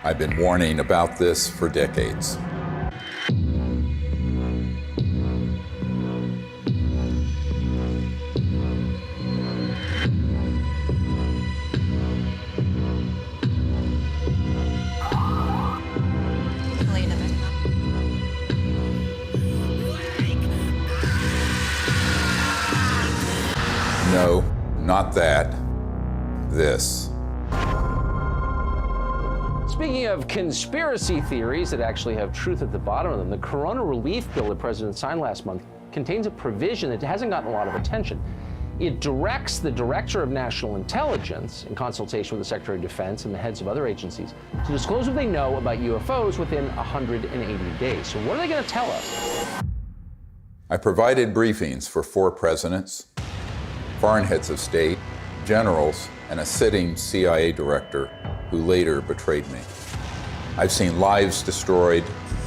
I've been warning about this for decades. No, not that. This. Speaking of conspiracy theories that actually have truth at the bottom of them, the Corona Relief Bill the President signed last month contains a provision that hasn't gotten a lot of attention. It directs the Director of National Intelligence, in consultation with the Secretary of Defense and the heads of other agencies, to disclose what they know about UFOs within 180 days. So what are they going to tell us? I provided briefings for 4 presidents, foreign heads of state, generals, and a sitting CIA director who later betrayed me. I've seen lives destroyed.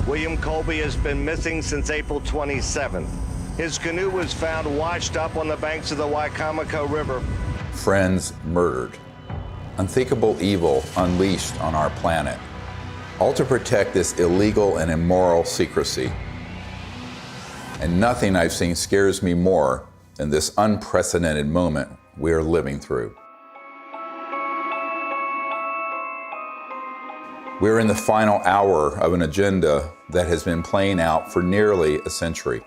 William Colby has been missing since April 27th. His canoe was found washed up on the banks of the Wicomico River. Friends murdered. Unthinkable evil unleashed on our planet. All to protect this illegal and immoral secrecy. And nothing I've seen scares me more than this unprecedented moment we are living through. We're in the final hour of an agenda that has been playing out for nearly a century.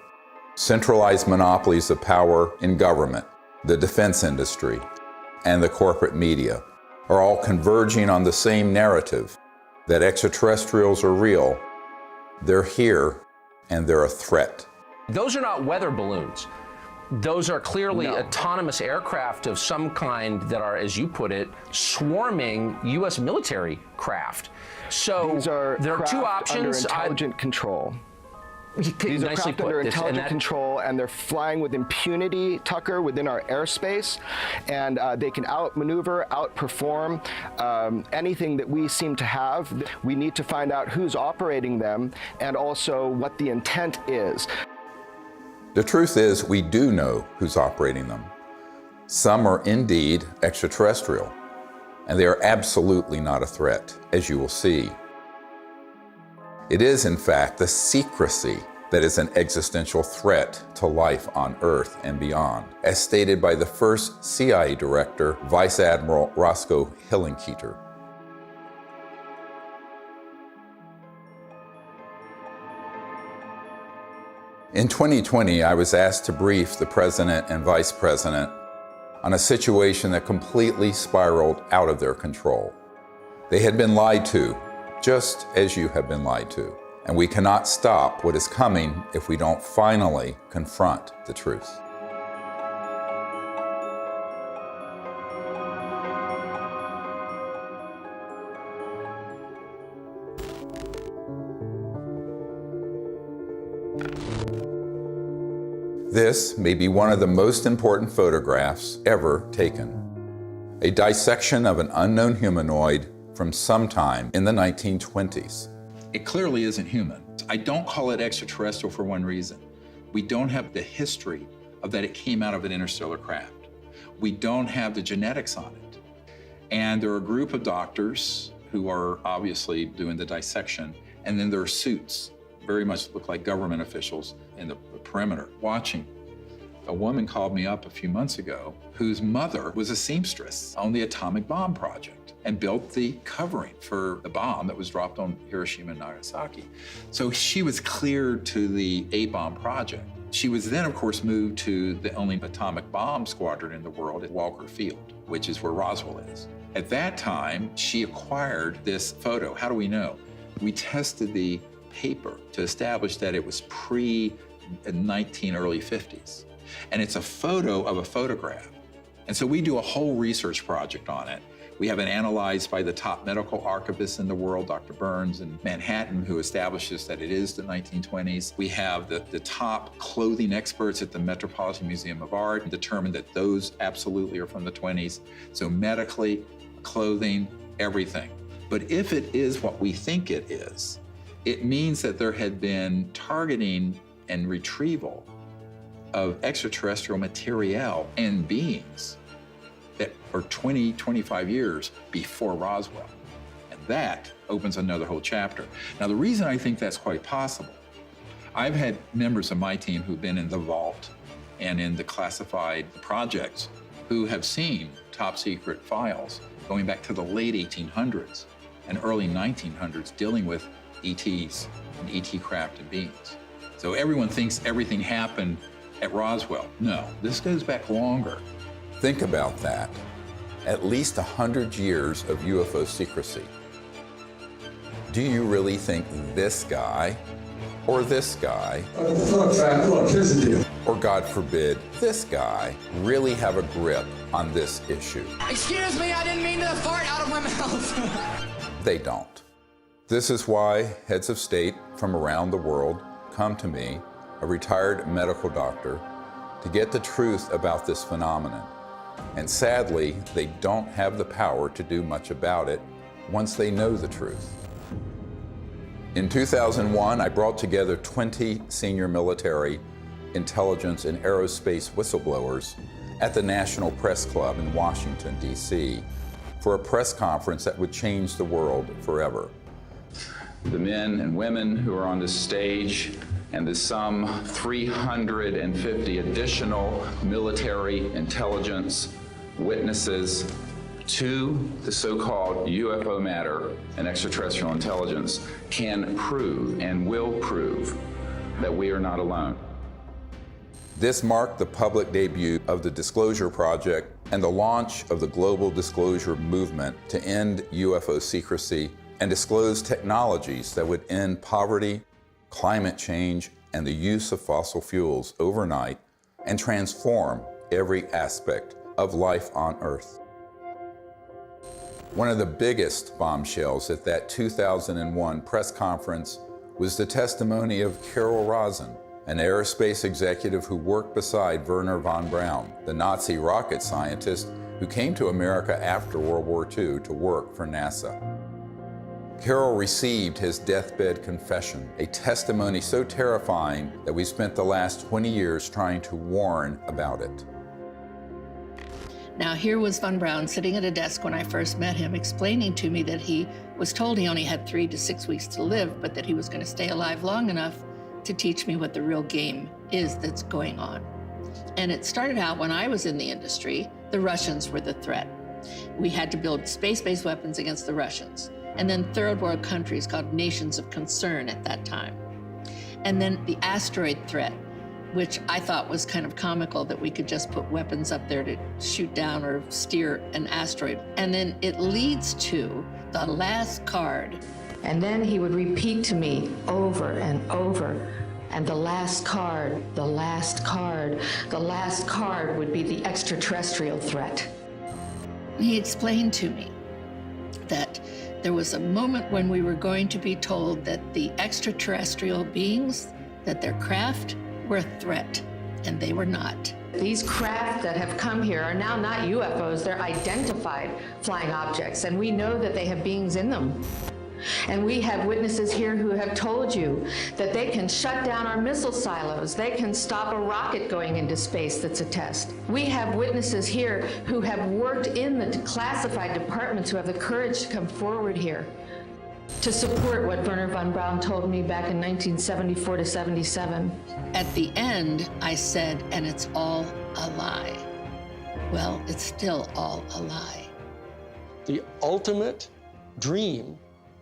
Centralized monopolies of power in government, the defense industry, and the corporate media are all converging on the same narrative that extraterrestrials are real, they're here, and they're a threat. Those are not weather balloons. Those are clearly autonomous aircraft of some kind that are, as you put it, swarming U.S. military craft. So these are there are 2 options. Under intelligent control. These are craft under intelligent control, and they're flying with impunity, Tucker, within our airspace, and they can outmaneuver, outperform anything that we seem to have. We need to find out who's operating them and also what the intent is. The truth is, we do know who's operating them. Some are indeed extraterrestrial, and they are absolutely not a threat, as you will see. It is, in fact, the secrecy that is an existential threat to life on Earth and beyond, as stated by the first CIA director, Vice Admiral Roscoe Hillenkoetter. In 2020, I was asked to brief the President and Vice President on a situation that completely spiraled out of their control. They had been lied to, just as you have been lied to, and we cannot stop what is coming if we don't finally confront the truth. This may be one of the most important photographs ever taken. A dissection of an unknown humanoid from sometime in the 1920s. It clearly isn't human. I don't call it extraterrestrial for one reason. We don't have the history of that it came out of an interstellar craft. We don't have the genetics on it. And there are a group of doctors who are obviously doing the dissection, and then there are suits, very much look like government officials in the perimeter watching. A woman called me up a few months ago whose mother was a seamstress on the atomic bomb project and built the covering for the bomb that was dropped on Hiroshima and Nagasaki. So she was cleared to the A-bomb project. She was then, of course, moved to the only atomic bomb squadron in the world at Walker Field, which is where Roswell is. At that time, she acquired this photo. How do we know? We tested the paper to establish that it was early 50s. And it's a photo of a photograph. And so we do a whole research project on it. We have it analyzed by the top medical archivist in the world, Dr. Burns in Manhattan, who establishes that it is the 1920s. We have the top clothing experts at the Metropolitan Museum of Art determined that those absolutely are from the 20s. So medically, clothing, everything. But if it is what we think it is, it means that there had been targeting and retrieval of extraterrestrial material and beings that are 20, 25 years before Roswell. And that opens another whole chapter. Now, the reason I think that's quite possible, I've had members of my team who've been in the vault and in the classified projects who have seen top secret files going back to the late 1800s and early 1900s dealing with ETs and ET craft and beings. So everyone thinks everything happened at Roswell. No, this goes back longer. Think about that. At least 100 years of UFO secrecy. Do you really think this guy, or this guy, look, here's the deal. or God forbid, this guy, really have a grip on this issue? Excuse me, I didn't mean to fart out of my mouth. They don't. This is why heads of state from around the world come to me, a retired medical doctor, to get the truth about this phenomenon. And sadly, they don't have the power to do much about it once they know the truth. In 2001, I brought together 20 senior military, intelligence, and aerospace whistleblowers at the National Press Club in Washington, D.C., for a press conference that would change the world forever. The men and women who are on this stage and the some 350 additional military intelligence witnesses to the so-called UFO matter and extraterrestrial intelligence can prove and will prove that we are not alone. This marked the public debut of the Disclosure Project and the launch of the global disclosure movement to end UFO secrecy and disclose technologies that would end poverty, climate change, and the use of fossil fuels overnight and transform every aspect of life on Earth. One of the biggest bombshells at that 2001 press conference was the testimony of Carol Rosin, an aerospace executive who worked beside Wernher von Braun, the Nazi rocket scientist who came to America after World War II to work for NASA. Carol received his deathbed confession, a testimony so terrifying that we spent the last 20 years trying to warn about it. Now here was von Braun sitting at a desk when I first met him, explaining to me that he was told he only had 3 to 6 weeks to live, but that he was going to stay alive long enough to teach me what the real game is that's going on. And it started out when I was in the industry, the Russians were the threat. We had to build space-based weapons against the Russians. And then third world countries called nations of concern at that time. And then the asteroid threat, which I thought was kind of comical that we could just put weapons up there to shoot down or steer an asteroid. And then it leads to the last card. And then he would repeat to me over and over, and the last card, the last card, the last card would be the extraterrestrial threat. He explained to me that there was a moment when we were going to be told that the extraterrestrial beings, that their craft were a threat, and they were not. These craft that have come here are now not UFOs, they're identified flying objects, and we know that they have beings in them. And we have witnesses here who have told you that they can shut down our missile silos. They can stop a rocket going into space that's a test. We have witnesses here who have worked in the classified departments who have the courage to come forward here to support what Wernher von Braun told me back in 1974 to 77. At the end, I said, and it's all a lie. Well, it's still all a lie. The ultimate dream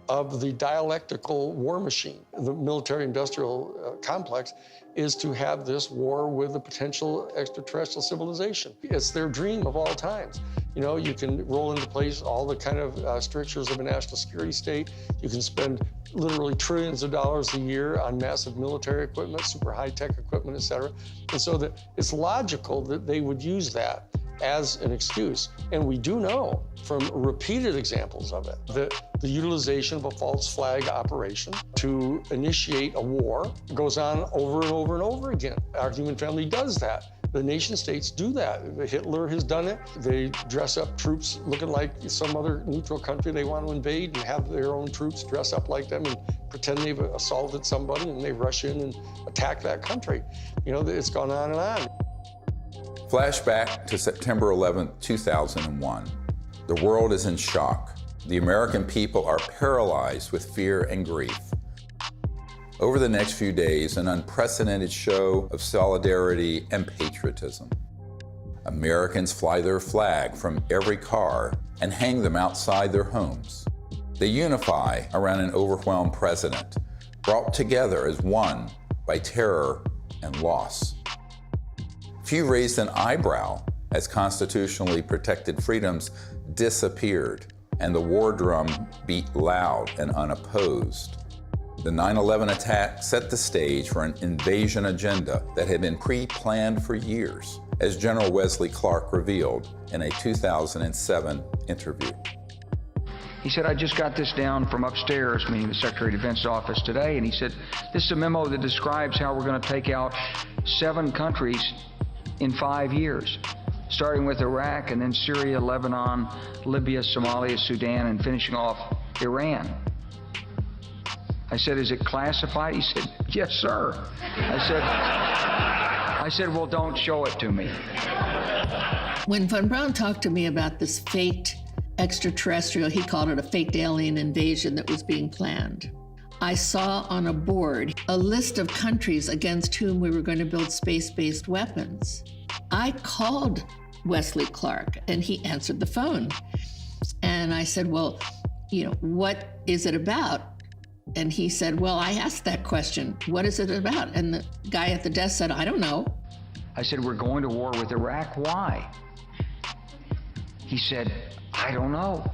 of the dialectical war machine, the military-industrial complex, is to have this war with a potential extraterrestrial civilization. It's their dream of all times. You know, you can roll into place all the kind of strictures of a national security state. You can spend literally trillions of dollars a year on massive military equipment, super high-tech equipment, et cetera. And so that it's logical that they would use that as an excuse. And we do know from repeated examples of it that the utilization of a false flag operation to initiate a war goes on over and over and over again. Our human family does that. The nation states do that. Hitler has done it. They dress up troops looking like some other neutral country they want to invade and have their own troops dress up like them and pretend they've assaulted somebody, and they rush in and attack that country. You know, it's gone on and on. Flashback to September 11, 2001. The world is in shock. The American people are paralyzed with fear and grief. Over the next few days, an unprecedented show of solidarity and patriotism. Americans fly their flag from every car and hang them outside their homes. They unify around an overwhelmed president, brought together as one by terror and loss. Few raised an eyebrow as constitutionally protected freedoms disappeared and the war drum beat loud and unopposed. The 9/11 attack set the stage for an invasion agenda that had been pre-planned for years, as General Wesley Clark revealed in a 2007 interview. He said, I just got this down from upstairs, meaning the Secretary of Defense's office today, and he said, this is a memo that describes how we're going to take out 7 countries in 5 years, starting with Iraq and then Syria, Lebanon, Libya, Somalia, Sudan, and finishing off Iran. I said, is it classified? He said, yes, sir. I said, well, don't show it to me. When Von Braun talked to me about this faked extraterrestrial, he called it a faked alien invasion that was being planned, I saw on a board a list of countries against whom we were going to build space-based weapons. I called Wesley Clark and he answered the phone. And I said, well, what is it about? And he said, well, I asked that question. What is it about? And the guy at the desk said, I don't know. I said, we're going to war with Iraq. Why? He said, I don't know.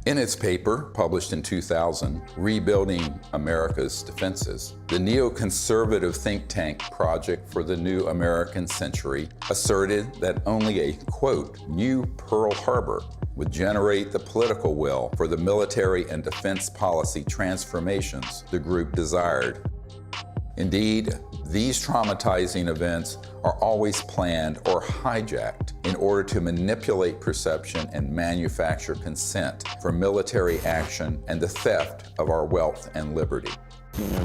In its paper, published in 2000, Rebuilding America's Defenses, the neoconservative think tank Project for the New American Century asserted that only a, quote, new Pearl Harbor would generate the political will for the military and defense policy transformations the group desired. Indeed, these traumatizing events are always planned or hijacked in order to manipulate perception and manufacture consent for military action and the theft of our wealth and liberty.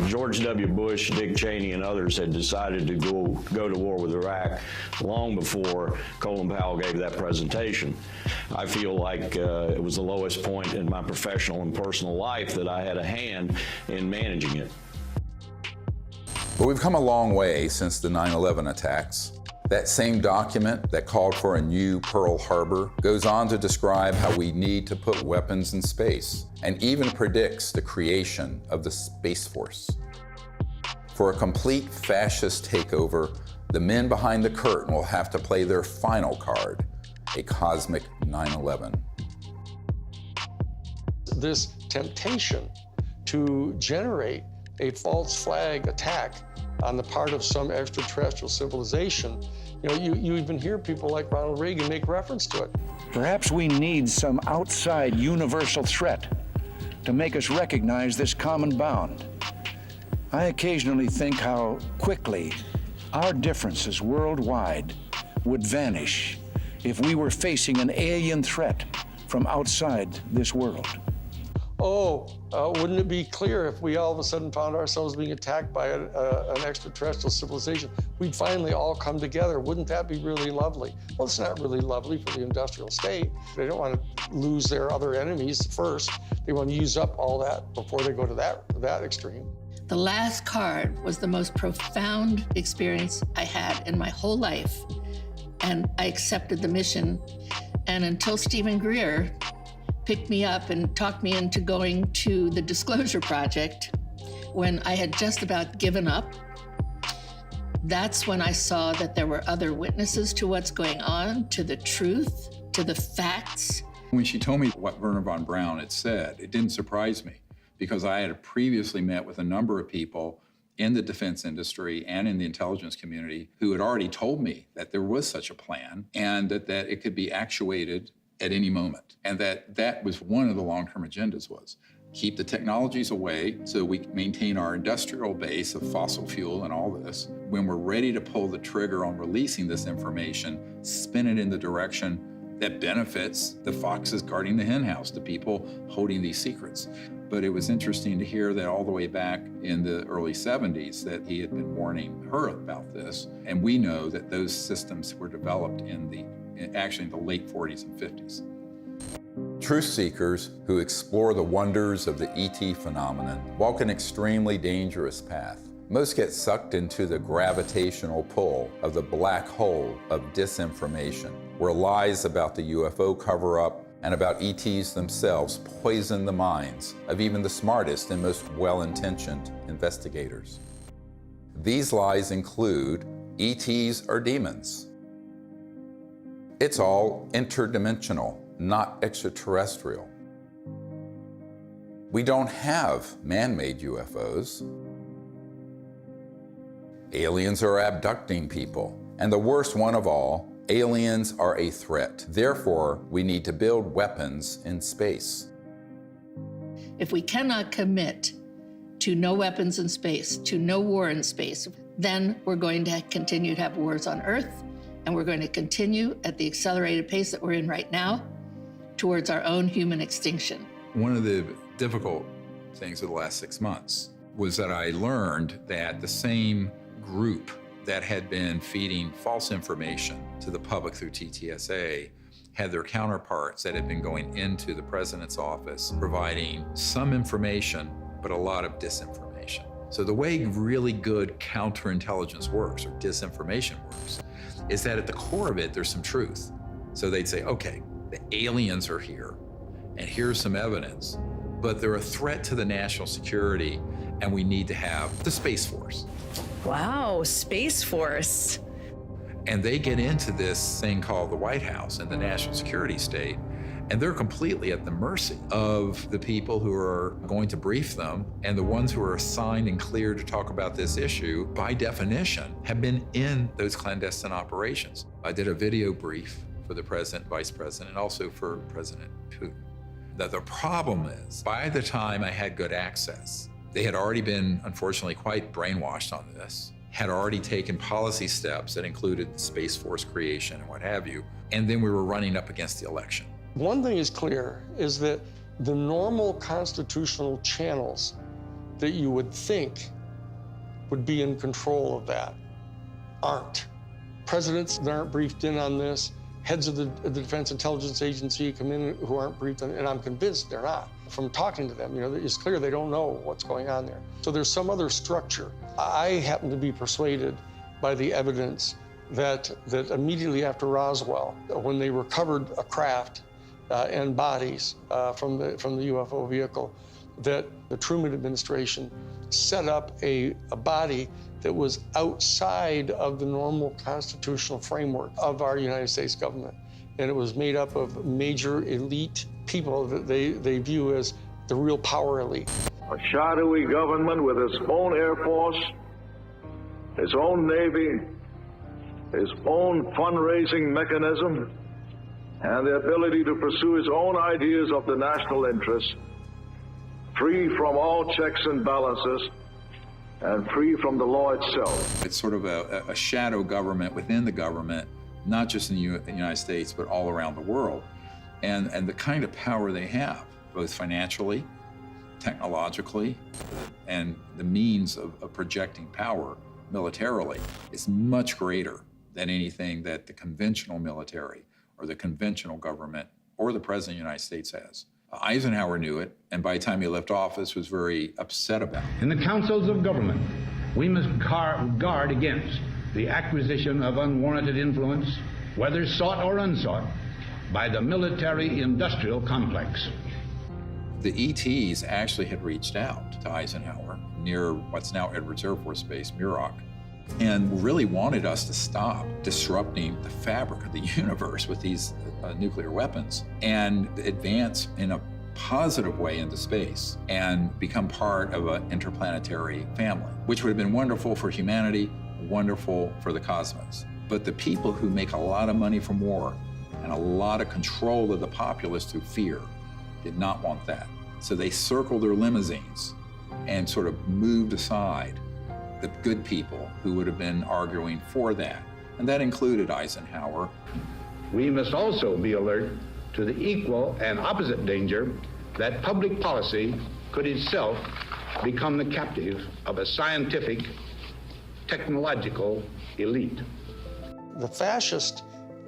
George W. Bush, Dick Cheney, and others had decided to go to war with Iraq long before Colin Powell gave that presentation. I feel like it was the lowest point in my professional and personal life that I had a hand in managing it. But we've come a long way since the 9/11 attacks. That same document that called for a new Pearl Harbor goes on to describe how we need to put weapons in space, and even predicts the creation of the Space Force. For a complete fascist takeover, the men behind the curtain will have to play their final card, a cosmic 9/11. This temptation to generate a false flag attack on the part of some extraterrestrial civilization, you even hear people like Ronald Reagan make reference to it. Perhaps we need some outside universal threat to make us recognize this common bound. I occasionally think how quickly our differences worldwide would vanish if we were facing an alien threat from outside this world. Wouldn't it be clear if we all of a sudden found ourselves being attacked by an extraterrestrial civilization? We'd finally all come together. Wouldn't that be really lovely? Well, it's not really lovely for the industrial state. They don't want to lose their other enemies first. They want to use up all that before they go to that extreme. The last card was the most profound experience I had in my whole life. And I accepted the mission. And until Stephen Greer picked me up and talked me into going to the Disclosure Project, when I had just about given up, that's when I saw that there were other witnesses to what's going on, to the truth, to the facts. When she told me what Wernher von Braun had said, it didn't surprise me, because I had previously met with a number of people in the defense industry and in the intelligence community who had already told me that there was such a plan and that it could be actuated at any moment. And that was one of the long-term agendas, was keep the technologies away so we can maintain our industrial base of fossil fuel and all this. When we're ready to pull the trigger on releasing this information, spin it in the direction that benefits the foxes guarding the henhouse, the people holding these secrets. But it was interesting to hear that all the way back in the early 70s that he had been warning her about this. And we know that those systems were developed actually in the late 40s and 50s. Truth seekers who explore the wonders of the ET phenomenon walk an extremely dangerous path. Most get sucked into the gravitational pull of the black hole of disinformation, where lies about the UFO cover-up and about ETs themselves poison the minds of even the smartest and most well-intentioned investigators. These lies include ETs are demons. It's all interdimensional, not extraterrestrial. We don't have man-made UFOs. Aliens are abducting people. And the worst one of all, aliens are a threat. Therefore, we need to build weapons in space. If we cannot commit to no weapons in space, to no war in space, then we're going to continue to have wars on Earth, and we're going to continue at the accelerated pace that we're in right now towards our own human extinction. One of the difficult things of the last 6 months was that I learned that the same group that had been feeding false information to the public through TTSA had their counterparts that had been going into the president's office providing some information, but a lot of disinformation. So the way really good counterintelligence works, or disinformation works, is that at the core of it, there's some truth. So they'd say, okay, the aliens are here, and here's some evidence, but they're a threat to the national security, and we need to have the Space Force. Wow, Space Force. And they get into this thing called the White House and the national security state, and they're completely at the mercy of the people who are going to brief them, and the ones who are assigned and cleared to talk about this issue, by definition, have been in those clandestine operations. I did a video brief for the president, vice president, and also for President Putin. That the problem is, by the time I had good access, they had already been, unfortunately, quite brainwashed on this, had already taken policy steps that included the Space Force creation and what have you, and then we were running up against the election. One thing is clear, is that the normal constitutional channels that you would think would be in control of that aren't. Presidents that aren't briefed in on this, heads of the Defense Intelligence Agency come in who aren't briefed, and I'm convinced they're not. From talking to them, it's clear they don't know what's going on there. So there's some other structure. I happen to be persuaded by the evidence that immediately after Roswell, when they recovered a craft and bodies from the UFO vehicle, that the Truman administration set up a body that was outside of the normal constitutional framework of our United States government. And it was made up of major elite people that they view as the real power elite. A shadowy government with its own Air Force, its own Navy, its own fundraising mechanism, and the ability to pursue its own ideas of the national interest, free from all checks and balances, and free from the law itself. It's sort of a shadow government within the government, not just in the United States, but all around the world. And the kind of power they have, both financially, technologically, and the means of projecting power militarily, is much greater than anything that the conventional military or the conventional government or the President of the United States has. Eisenhower knew it, and by the time he left office was very upset about it. In the councils of government, we must guard against the acquisition of unwarranted influence, whether sought or unsought, by the military-industrial complex. The ETs actually had reached out to Eisenhower near what's now Edwards Air Force Base, Muroc, and really wanted us to stop disrupting the fabric of the universe with these nuclear weapons and advance in a positive way into space and become part of an interplanetary family, which would have been wonderful for humanity, wonderful for the cosmos. But the people who make a lot of money from war and a lot of control of the populace through fear did not want that. So they circled their limousines and sort of moved aside the good people who would have been arguing for that. And that included Eisenhower. We must also be alert to the equal and opposite danger that public policy could itself become the captive of a scientific, technological elite. The fascist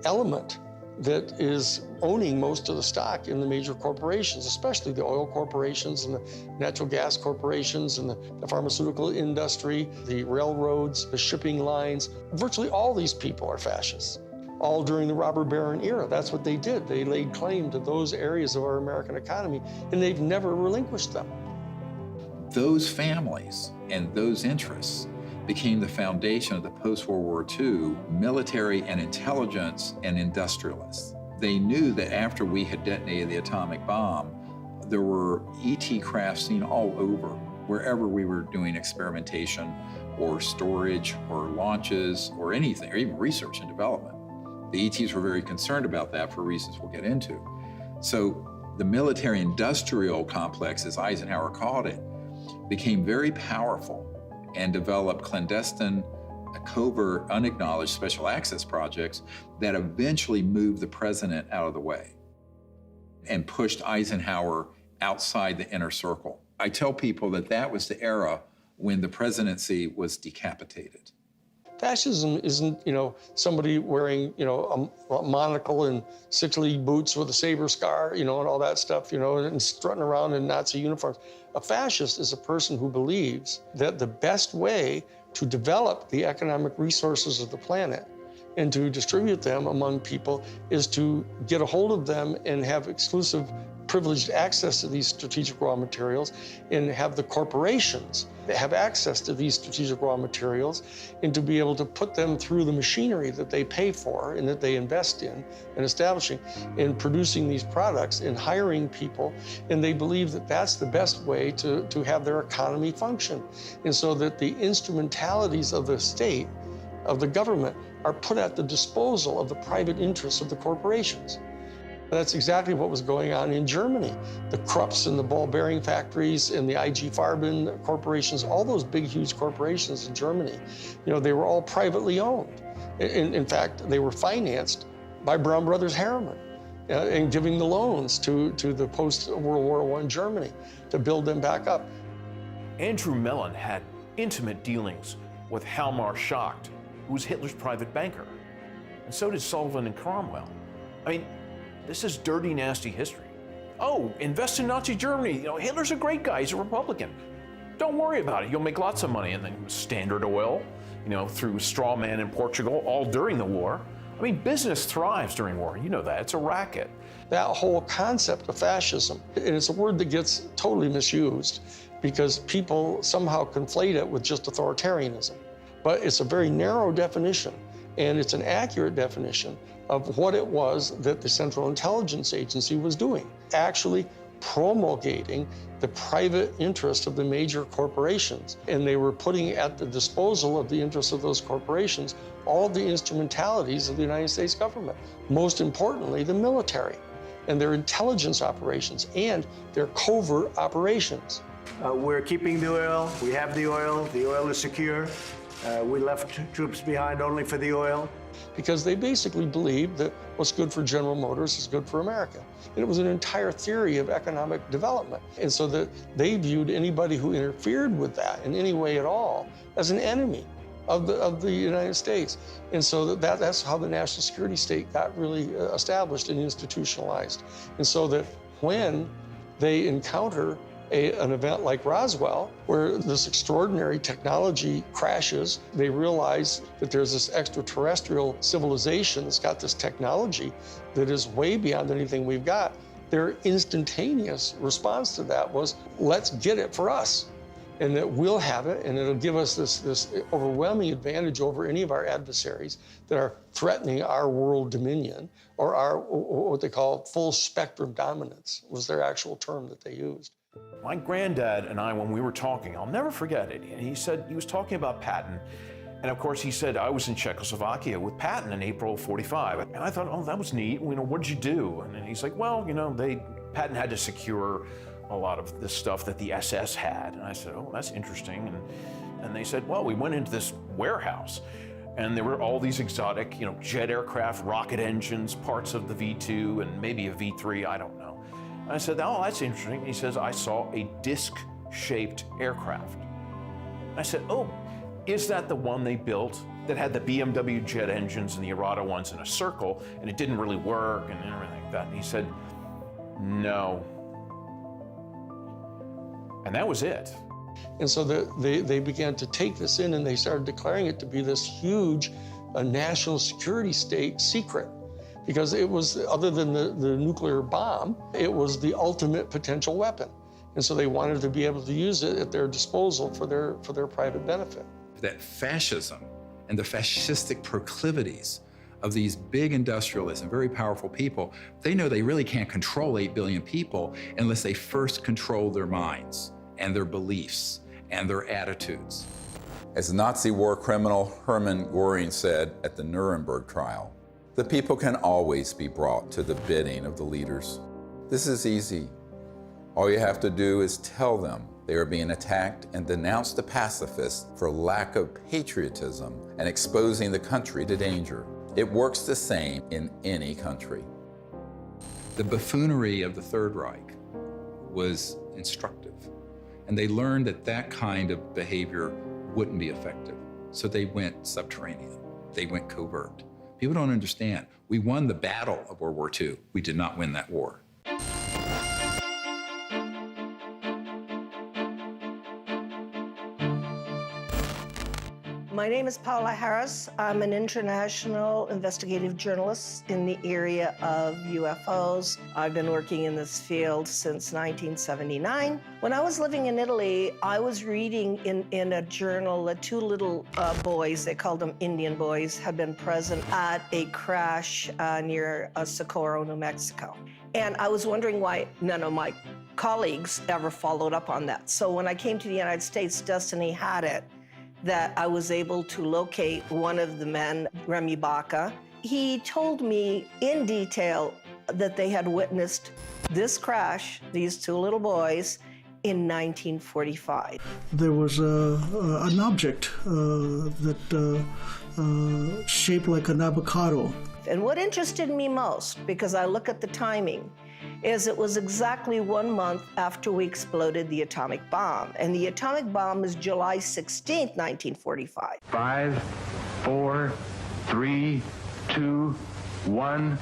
element that is owning most of the stock in the major corporations, especially the oil corporations and the natural gas corporations and the pharmaceutical industry, the railroads, the shipping lines. Virtually all these people are fascists, all during the robber baron era. That's what they did. They laid claim to those areas of our American economy, and they've never relinquished them. Those families and those interests became the foundation of the post-World War II military and intelligence and industrialists. They knew that after we had detonated the atomic bomb, there were ET craft seen all over, wherever we were doing experimentation or storage or launches or anything, or even research and development. The ETs were very concerned about that for reasons we'll get into. So the military-industrial complex, as Eisenhower called it, became very powerful and developed clandestine, covert, unacknowledged special access projects that eventually moved the president out of the way and pushed Eisenhower outside the inner circle. I tell people that that was the era when the presidency was decapitated. Fascism isn't, somebody wearing, a monocle and 6-league boots with a saber scar, and all that stuff, and strutting around in Nazi uniforms. A fascist is a person who believes that the best way to develop the economic resources of the planet and to distribute them among people is to get a hold of them and have exclusive privileged access to these strategic raw materials, and have the corporations that have access to these strategic raw materials, and to be able to put them through the machinery that they pay for and that they invest in and establishing in producing these products and hiring people. And they believe that that's the best way to have their economy function. And so that the instrumentalities of the state, of the government, are put at the disposal of the private interests of the corporations. That's exactly what was going on in Germany. The Krupps and the ball bearing factories and the IG Farben corporations, all those big, huge corporations in Germany, they were all privately owned. In fact, they were financed by Brown Brothers Harriman and giving the loans to the post-World War I Germany to build them back up. Andrew Mellon had intimate dealings with Hjalmar Schacht, who was Hitler's private banker. And so did Sullivan and Cromwell. I mean, this is dirty, nasty history. Oh, invest in Nazi Germany. Hitler's a great guy. He's a Republican. Don't worry about it. You'll make lots of money. And then Standard Oil, through straw man in Portugal, all during the war. I mean, business thrives during war. You know that. It's a racket. That whole concept of fascism, and it's a word that gets totally misused because people somehow conflate it with just authoritarianism. But it's a very narrow definition, and it's an accurate definition of what it was that the Central Intelligence Agency was doing, actually promulgating the private interest of the major corporations. And they were putting at the disposal of the interests of those corporations all the instrumentalities of the United States government, most importantly, the military and their intelligence operations and their covert operations. We're keeping the oil. We have the oil. The oil is secure. We left troops behind only for the oil. Because they basically believed that what's good for General Motors is good for America. And it was an entire theory of economic development. And so that they viewed anybody who interfered with that in any way at all as an enemy of the United States. And so that's how the national security state got really established and institutionalized. And so that when they encounter an event like Roswell, where this extraordinary technology crashes, they realize that there's this extraterrestrial civilization that's got this technology that is way beyond anything we've got. Their instantaneous response to that was, let's get it for us. And that we'll have it, and it'll give us this overwhelming advantage over any of our adversaries that are threatening our world dominion, or our, what they call full spectrum dominance, was their actual term that they used. My granddad and I, when we were talking, I'll never forget it. And he said, he was talking about Patton. And of course, he said, I was in Czechoslovakia with Patton in April of '45. And I thought, oh, that was neat. What did you do? And then he's like, well, Patton had to secure a lot of the stuff that the SS had. And I said, oh, that's interesting. And they said, well, we went into this warehouse and there were all these exotic, jet aircraft, rocket engines, parts of the V-2 and maybe a V-3, I don't know. I said, oh, that's interesting. He says, I saw a disc-shaped aircraft. I said, oh, is that the one they built that had the BMW jet engines and the Arata ones in a circle, and it didn't really work and everything like that. And he said, no. And that was it. And so they began to take this in, and they started declaring it to be this huge national security state secret, because it was, other than the nuclear bomb, it was the ultimate potential weapon. And so they wanted to be able to use it at their disposal for their private benefit. That fascism and the fascistic proclivities of these big industrialists and very powerful people, they know they really can't control 8 billion people unless they first control their minds and their beliefs and their attitudes. As Nazi war criminal Hermann Göring said at the Nuremberg trial, the people can always be brought to the bidding of the leaders. This is easy. All you have to do is tell them they are being attacked and denounce the pacifists for lack of patriotism and exposing the country to danger. It works the same in any country. The buffoonery of the Third Reich was instructive, and they learned that that kind of behavior wouldn't be effective. So they went subterranean. They went covert. People don't understand. We won the battle of World War II. We did not win that war. My name is Paula Harris. I'm an international investigative journalist in the area of UFOs. I've been working in this field since 1979. When I was living in Italy, I was reading in a journal that two little boys, they called them Indian boys, had been present at a crash near Socorro, New Mexico. And I was wondering why none of my colleagues ever followed up on that. So when I came to the United States, Destiny had it, that I was able to locate one of the men, Remy Baca. He told me in detail that they had witnessed this crash, these two little boys, in 1945. There was an object that shaped like an avocado. And what interested me most, because I look at the timing, is it was exactly 1 month after we exploded the atomic bomb. And the atomic bomb was July 16th, 1945. 5, 4, 3, 2, 1.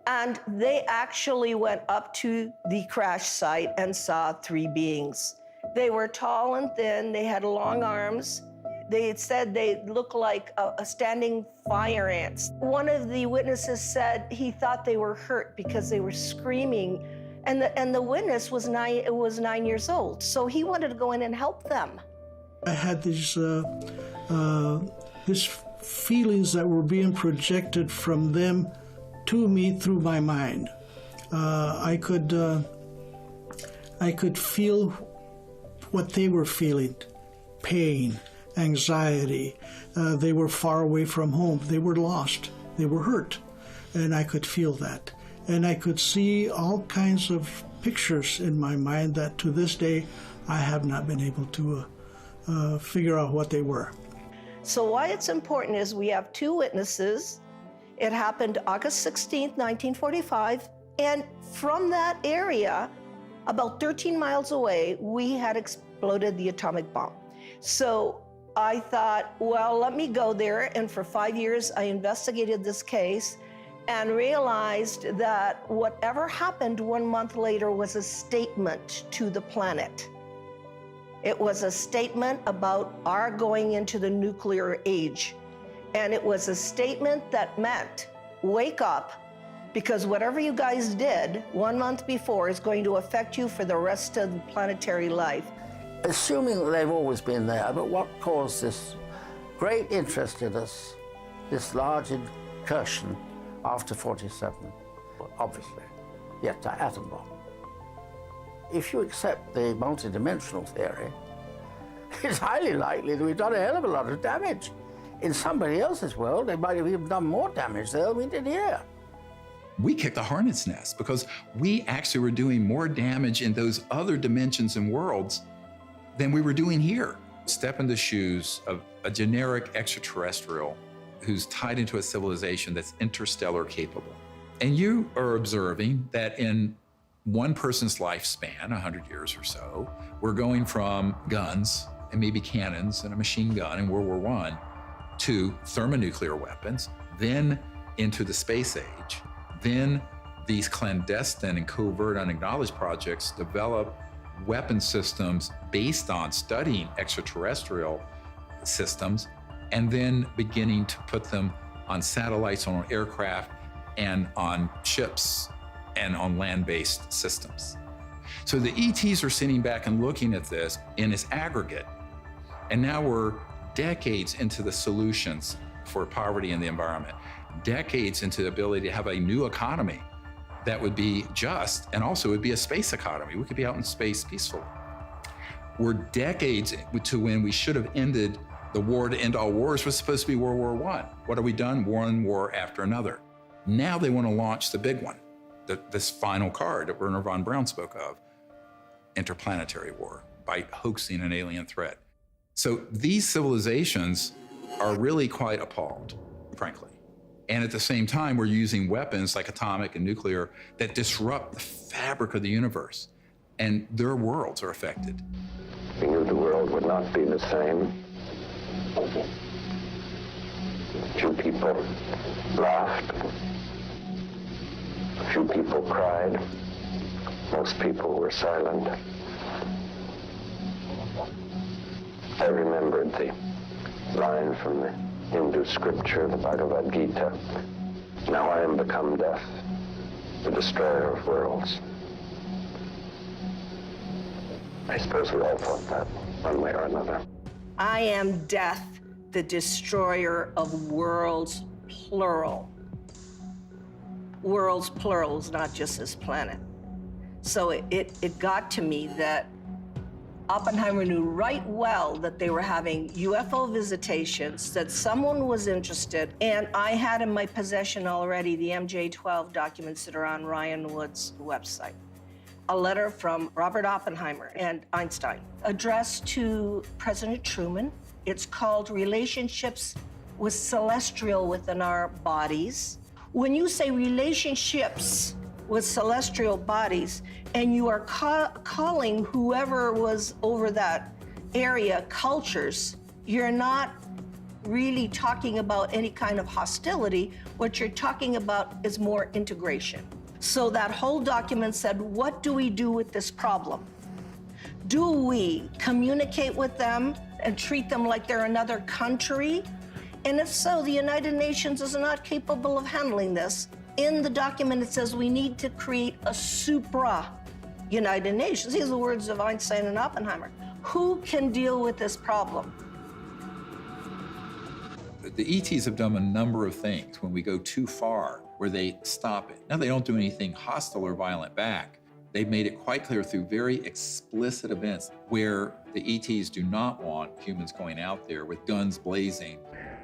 And they actually went up to the crash site and saw 3 beings. They were tall and thin, they had long arms. They had said they looked like a standing fire ants. One of the witnesses said he thought they were hurt because they were screaming, and the witness was 9 years old, so he wanted to go in and help them. I had these feelings that were being projected from them to me through my mind. I could feel what they were feeling: pain, anxiety. They were far away from home. They were lost. They were hurt. And I could feel that. And I could see all kinds of pictures in my mind that to this day I have not been able to figure out what they were. So why it's important is we have 2 witnesses. It happened August 16th, 1945. And from that area, about 13 miles away, we had exploded the atomic bomb. So I thought, well, let me go there. And for 5 years, I investigated this case and realized that whatever happened 1 month later was a statement to the planet. It was a statement about our going into the nuclear age. And it was a statement that meant, wake up, because whatever you guys did 1 month before is going to affect you for the rest of the planetary life. Assuming that they've always been there, but what caused this great interest in us, this large incursion after 47? Obviously, yet the atom bomb. If you accept the multidimensional theory, it's highly likely that we've done a hell of a lot of damage. In somebody else's world, they might have even done more damage there than we did here. We kicked the hornet's nest because we actually were doing more damage in those other dimensions and worlds than we were doing here. Step in the shoes of a generic extraterrestrial who's tied into a civilization that's interstellar capable. And you are observing that in one person's lifespan, 100 years or so, we're going from guns and maybe cannons and a machine gun in World War I to thermonuclear weapons, then into the space age, then these clandestine and covert unacknowledged projects develop weapon systems based on studying extraterrestrial systems, and then beginning to put them on satellites, on aircraft, and on ships, and on land-based systems. So the ETs are sitting back and looking at this in its aggregate, and now we're decades into the solutions for poverty in the environment, decades into the ability to have a new economy that would be just, and also would be a space economy. We could be out in space peacefully. We're decades to when we should have ended the war to end all wars was supposed to be World War I. What have we done? One war after another. Now they want to launch the big one, this final card that Wernher von Braun spoke of, interplanetary war, by hoaxing an alien threat. So these civilizations are really quite appalled, frankly. And at the same time, we're using weapons like atomic and nuclear that disrupt the fabric of the universe, and their worlds are affected. We knew the world would not be the same. Few people laughed. Few people cried. Most people were silent. I remembered the line from the Hindu scripture, the Bhagavad Gita. Now I am become death, the destroyer of worlds. I suppose we all thought that, one way or another. I am death, the destroyer of worlds, plural. Worlds, plurals, not just this planet. So it got to me that Oppenheimer knew right well that they were having UFO visitations, that someone was interested, and I had in my possession already the MJ-12 documents that are on Ryan Wood's website. A letter from Robert Oppenheimer and Einstein, addressed to President Truman. It's called Relationships with Celestial Within Our Bodies. When you say relationships with celestial bodies, and you are calling whoever was over that area cultures, you're not really talking about any kind of hostility. What you're talking about is more integration. So that whole document said, what do we do with this problem? Do we communicate with them and treat them like they're another country? And if so, the United Nations is not capable of handling this. In the document, it says we need to create a supra-United Nations. These are the words of Einstein and Oppenheimer. Who can deal with this problem? The ETs have done a number of things when we go too far, where they stop it. Now, they don't do anything hostile or violent back. They've made it quite clear through very explicit events where the ETs do not want humans going out there with guns blazing.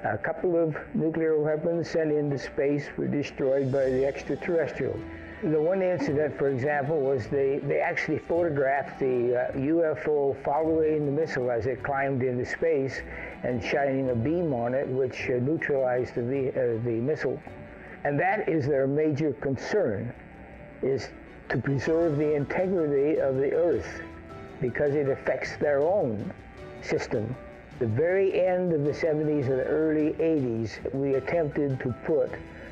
A couple of nuclear weapons sent into space were destroyed by the extraterrestrials. The one incident, for example, was they actually photographed the UFO following the missile as it climbed into space and shining a beam on it, which neutralized the missile. And that is their major concern, is to preserve the integrity of the Earth, because it affects their own system. The very end of the 70s and the early 80s, we attempted to put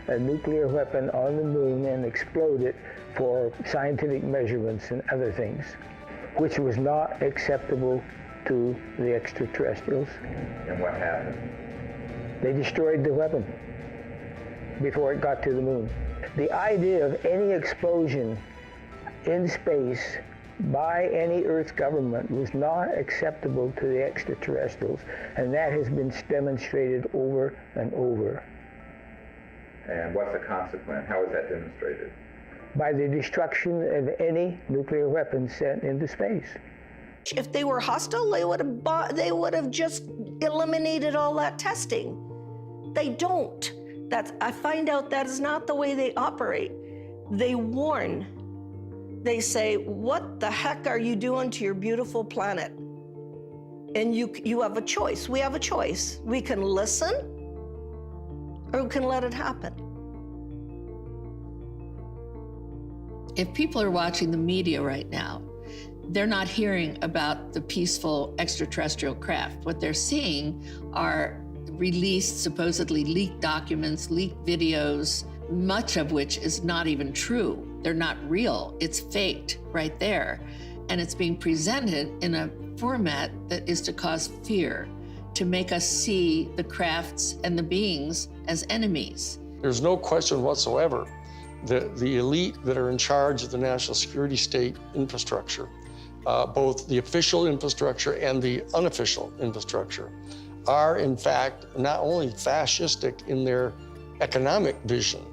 a nuclear weapon on the moon and explode it for scientific measurements and other things, which was not acceptable to the extraterrestrials. And what happened? They destroyed the weapon before it got to the moon. The idea of any explosion in space by any Earth government was not acceptable to the extraterrestrials, and that has been demonstrated over and over. And what's the consequence? How is that demonstrated? By the destruction of any nuclear weapons sent into space. If they were hostile, they would have just eliminated all that testing. They don't. I find out that is not the way they operate. They warn. They say, what the heck are you doing to your beautiful planet? And you have a choice. We have a choice. We can listen, or we can let it happen. If people are watching the media right now, they're not hearing about the peaceful extraterrestrial craft. What they're seeing are released, supposedly leaked documents, leaked videos, much of which is not even true. They're not real. It's faked right there. And it's being presented in a format that is to cause fear, to make us see the crafts and the beings as enemies. There's no question whatsoever that the elite that are in charge of the national security state infrastructure, both the official infrastructure and the unofficial infrastructure, are in fact not only fascistic in their economic vision,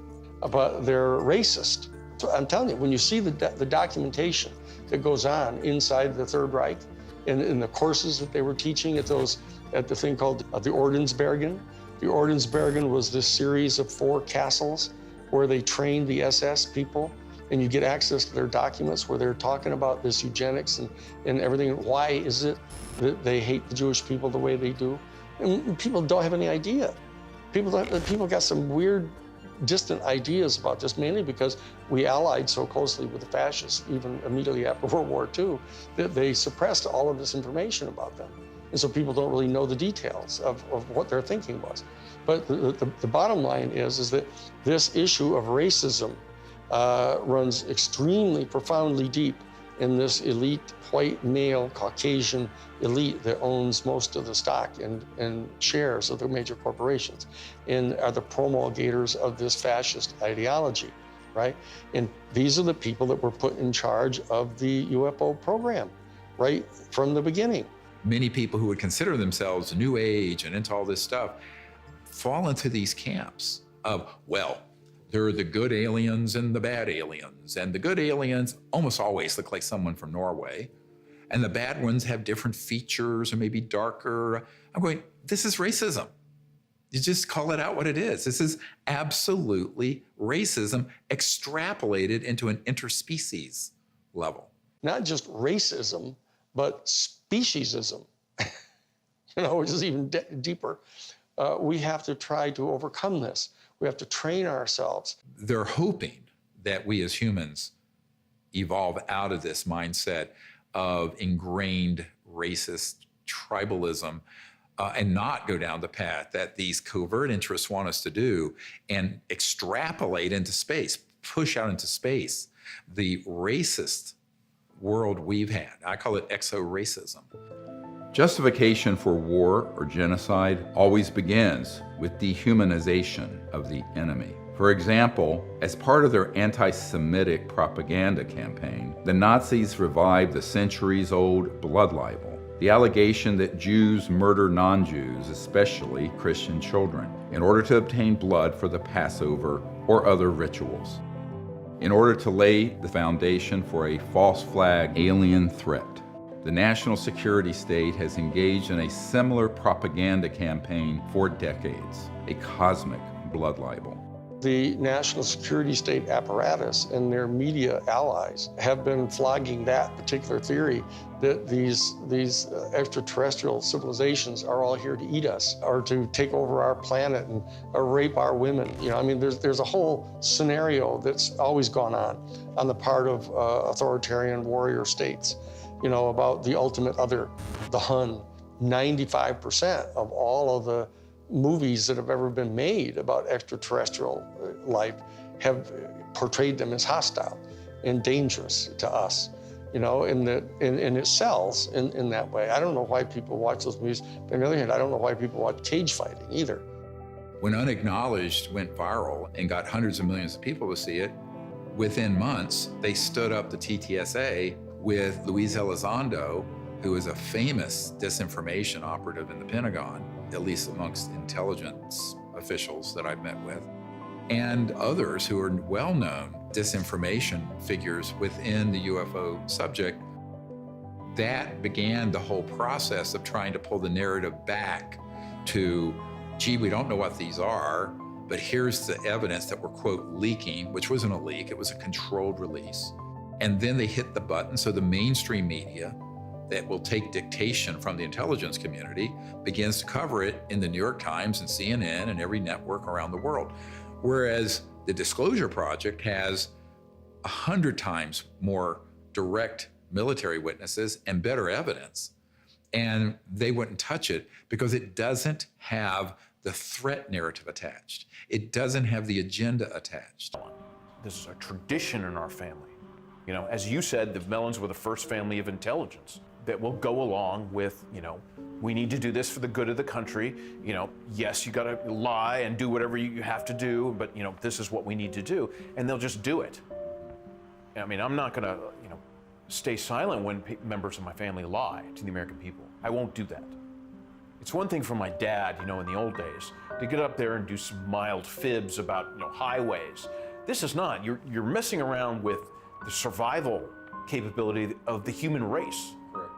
but they're racist. So I'm telling you, when you see the documentation that goes on inside the Third Reich, in the courses that they were teaching at the thing called the Ordensbergen. The Ordensbergen was this series of 4 castles where they trained the SS people, and you get access to their documents where they're talking about this eugenics and everything. Why is it that they hate the Jewish people the way they do? And people don't have any idea. People got some weird, distant ideas about this, mainly because we allied so closely with the fascists, even immediately after World War II, that they suppressed all of this information about them. And so people don't really know the details of what their thinking was. But the bottom line is that this issue of racism runs extremely profoundly deep in this elite, white, male, Caucasian elite that owns most of the stock and shares of the major corporations and are the promulgators of this fascist ideology, right? And these are the people that were put in charge of the UFO program, right from the beginning. Many people who would consider themselves New Age and into all this stuff fall into these camps of, well, there are the good aliens and the bad aliens. And the good aliens almost always look like someone from Norway. And the bad ones have different features or maybe darker. I'm going, this is racism. You just call it out what it is. This is absolutely racism extrapolated into an interspecies level. Not just racism, but speciesism, which is even deeper. We have to try to overcome this. We have to train ourselves. They're hoping that we as humans evolve out of this mindset of ingrained racist tribalism and not go down the path that these covert interests want us to do and extrapolate into space, push out into space the racist world we've had. I call it exo-racism. Justification for war or genocide always begins with dehumanization of the enemy. For example, as part of their anti-Semitic propaganda campaign, the Nazis revived the centuries-old blood libel, the allegation that Jews murder non-Jews, especially Christian children, in order to obtain blood for the Passover or other rituals, in order to lay the foundation for a false flag alien threat. The national security state has engaged in a similar propaganda campaign for decades, a cosmic blood libel. The national security state apparatus and their media allies have been flogging that particular theory that these extraterrestrial civilizations are all here to eat us or to take over our planet and rape our women. There's a whole scenario that's always gone on the part of authoritarian warrior states. About the ultimate other, the Hun. 95% of all of the movies that have ever been made about extraterrestrial life have portrayed them as hostile and dangerous to us, and it sells in that way. I don't know why people watch those movies. But on the other hand, I don't know why people watch cage fighting either. When Unacknowledged went viral and got hundreds of millions of people to see it, within months, they stood up the TTSA with Luis Elizondo, who is a famous disinformation operative in the Pentagon, at least amongst intelligence officials that I've met with, and others who are well-known disinformation figures within the UFO subject. That began the whole process of trying to pull the narrative back to, gee, we don't know what these are, but here's the evidence that we're, quote, leaking, which wasn't a leak, it was a controlled release. And then they hit the button, so the mainstream media that will take dictation from the intelligence community begins to cover it in the New York Times and CNN and every network around the world. Whereas the Disclosure Project has 100 times more direct military witnesses and better evidence. And they wouldn't touch it because it doesn't have the threat narrative attached. It doesn't have the agenda attached. This is a tradition in our family. You know, as you said, the Mellons were the first family of intelligence that will go along with, you know, we need to do this for the good of the country. You know, yes, you gotta lie and do whatever you have to do, but, you know, this is what we need to do. And they'll just do it. I mean, I'm not gonna, you know, stay silent when members of my family lie to the American people. I won't do that. It's one thing for my dad, you know, in the old days, to get up there and do some mild fibs about, you know, highways. This is not. You're messing around with the survival capability of the human race. Correct.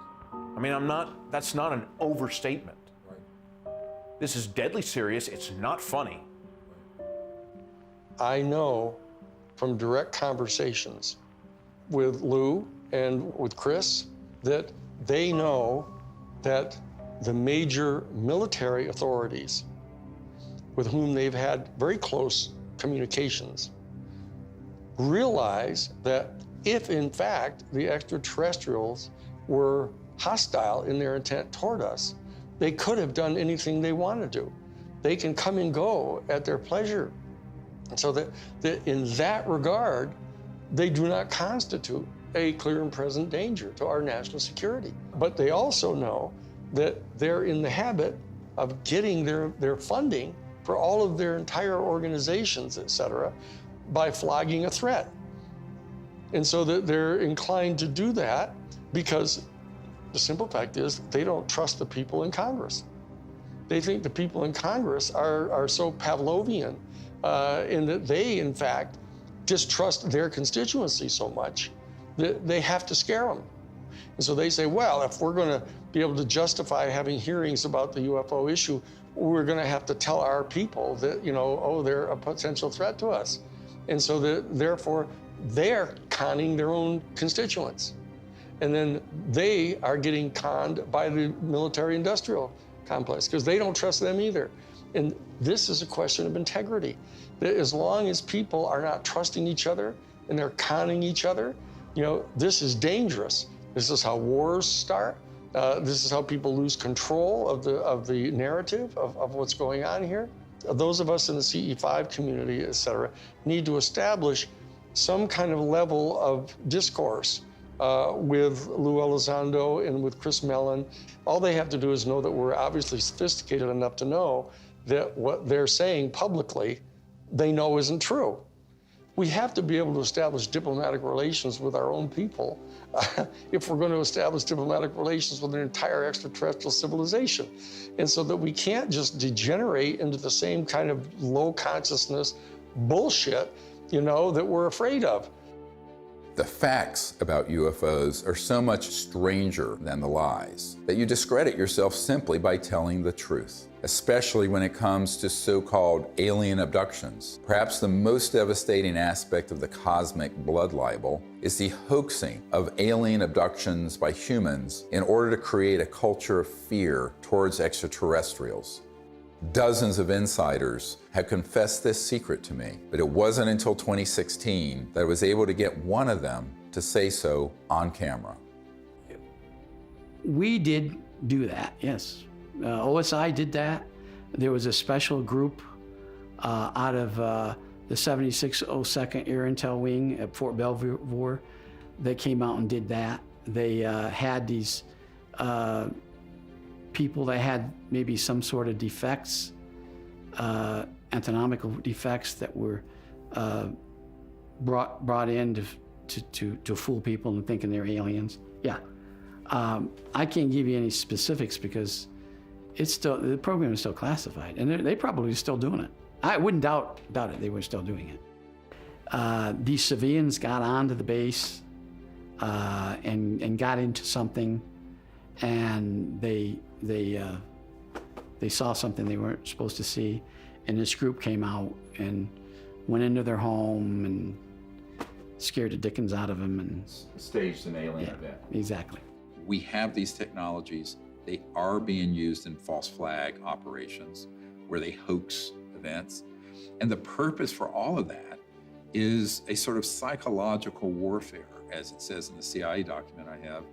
I mean, that's not an overstatement. Right. This is deadly serious. It's not funny. I know from direct conversations with Lou and with Chris that they know that the major military authorities with whom they've had very close communications realize that if, in fact, the extraterrestrials were hostile in their intent toward us, they could have done anything they want to do. They can come and go at their pleasure. And so that in that regard, they do not constitute a clear and present danger to our national security. But they also know that they're in the habit of getting their funding for all of their entire organizations, et cetera, by flogging a threat. And so that they're inclined to do that because the simple fact is they don't trust the people in Congress. They think the people in Congress are so Pavlovian in that they, in fact, distrust their constituency so much that they have to scare them. And so they say, well, if we're going to be able to justify having hearings about the UFO issue, we're going to have to tell our people that, you know, oh, they're a potential threat to us. And so therefore, they're conning their own constituents. And then they are getting conned by the military-industrial complex because they don't trust them either. And this is a question of integrity. That as long as people are not trusting each other and they're conning each other, you know, this is dangerous. This is how wars start. This is how people lose control of the narrative of what's going on here. Those of us in the CE5 community, et cetera, need to establish some kind of level of discourse with Lou Elizondo and with Chris Mellon. All they have to do is know that we're obviously sophisticated enough to know that what they're saying publicly, they know isn't true. We have to be able to establish diplomatic relations with our own people if we're going to establish diplomatic relations with an entire extraterrestrial civilization. And so that we can't just degenerate into the same kind of low consciousness bullshit, you know, that we're afraid of. The facts about UFOs are so much stranger than the lies that you discredit yourself simply by telling the truth, especially when it comes to so-called alien abductions. Perhaps the most devastating aspect of the cosmic blood libel is the hoaxing of alien abductions by humans in order to create a culture of fear towards extraterrestrials. Dozens of insiders have confessed this secret to me, but it wasn't until 2016 that I was able to get one of them to say so on camera. We did do that, yes. OSI did that. There was a special group out of the 7602nd Air Intel Wing at Fort Belvoir that came out and did that. They had these people that had maybe some sort of defects, anatomical defects that were brought in to fool people into thinking they're aliens. Yeah, I can't give you any specifics because the program is still classified, and they probably still doing it. I wouldn't doubt it. They were still doing it. These civilians got onto the base and got into something, and they saw something they weren't supposed to see, and this group came out and went into their home and scared the dickens out of them and staged an alien event. Exactly. We have these technologies. They are being used in false flag operations where they hoax events. And the purpose for all of that is a sort of psychological warfare, as it says in the CIA document I have,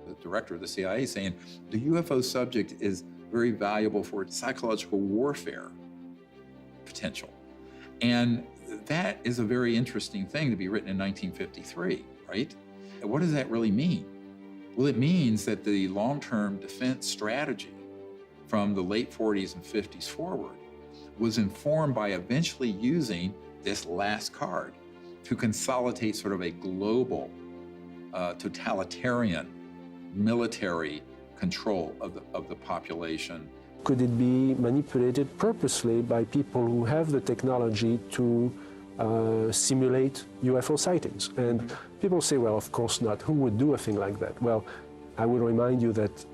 the director of the CIA saying the UFO subject is very valuable for its psychological warfare potential. And that is a very interesting thing to be written in 1953, right? And what does that really mean? Well, it means that the long-term defense strategy from the late 40s and 50s forward was informed by eventually using this last card to consolidate sort of a global, totalitarian military control of the population. Could it be manipulated purposely by people who have the technology to simulate UFO sightings? And people say, well, of course not. Who would do a thing like that? Well, I would remind you that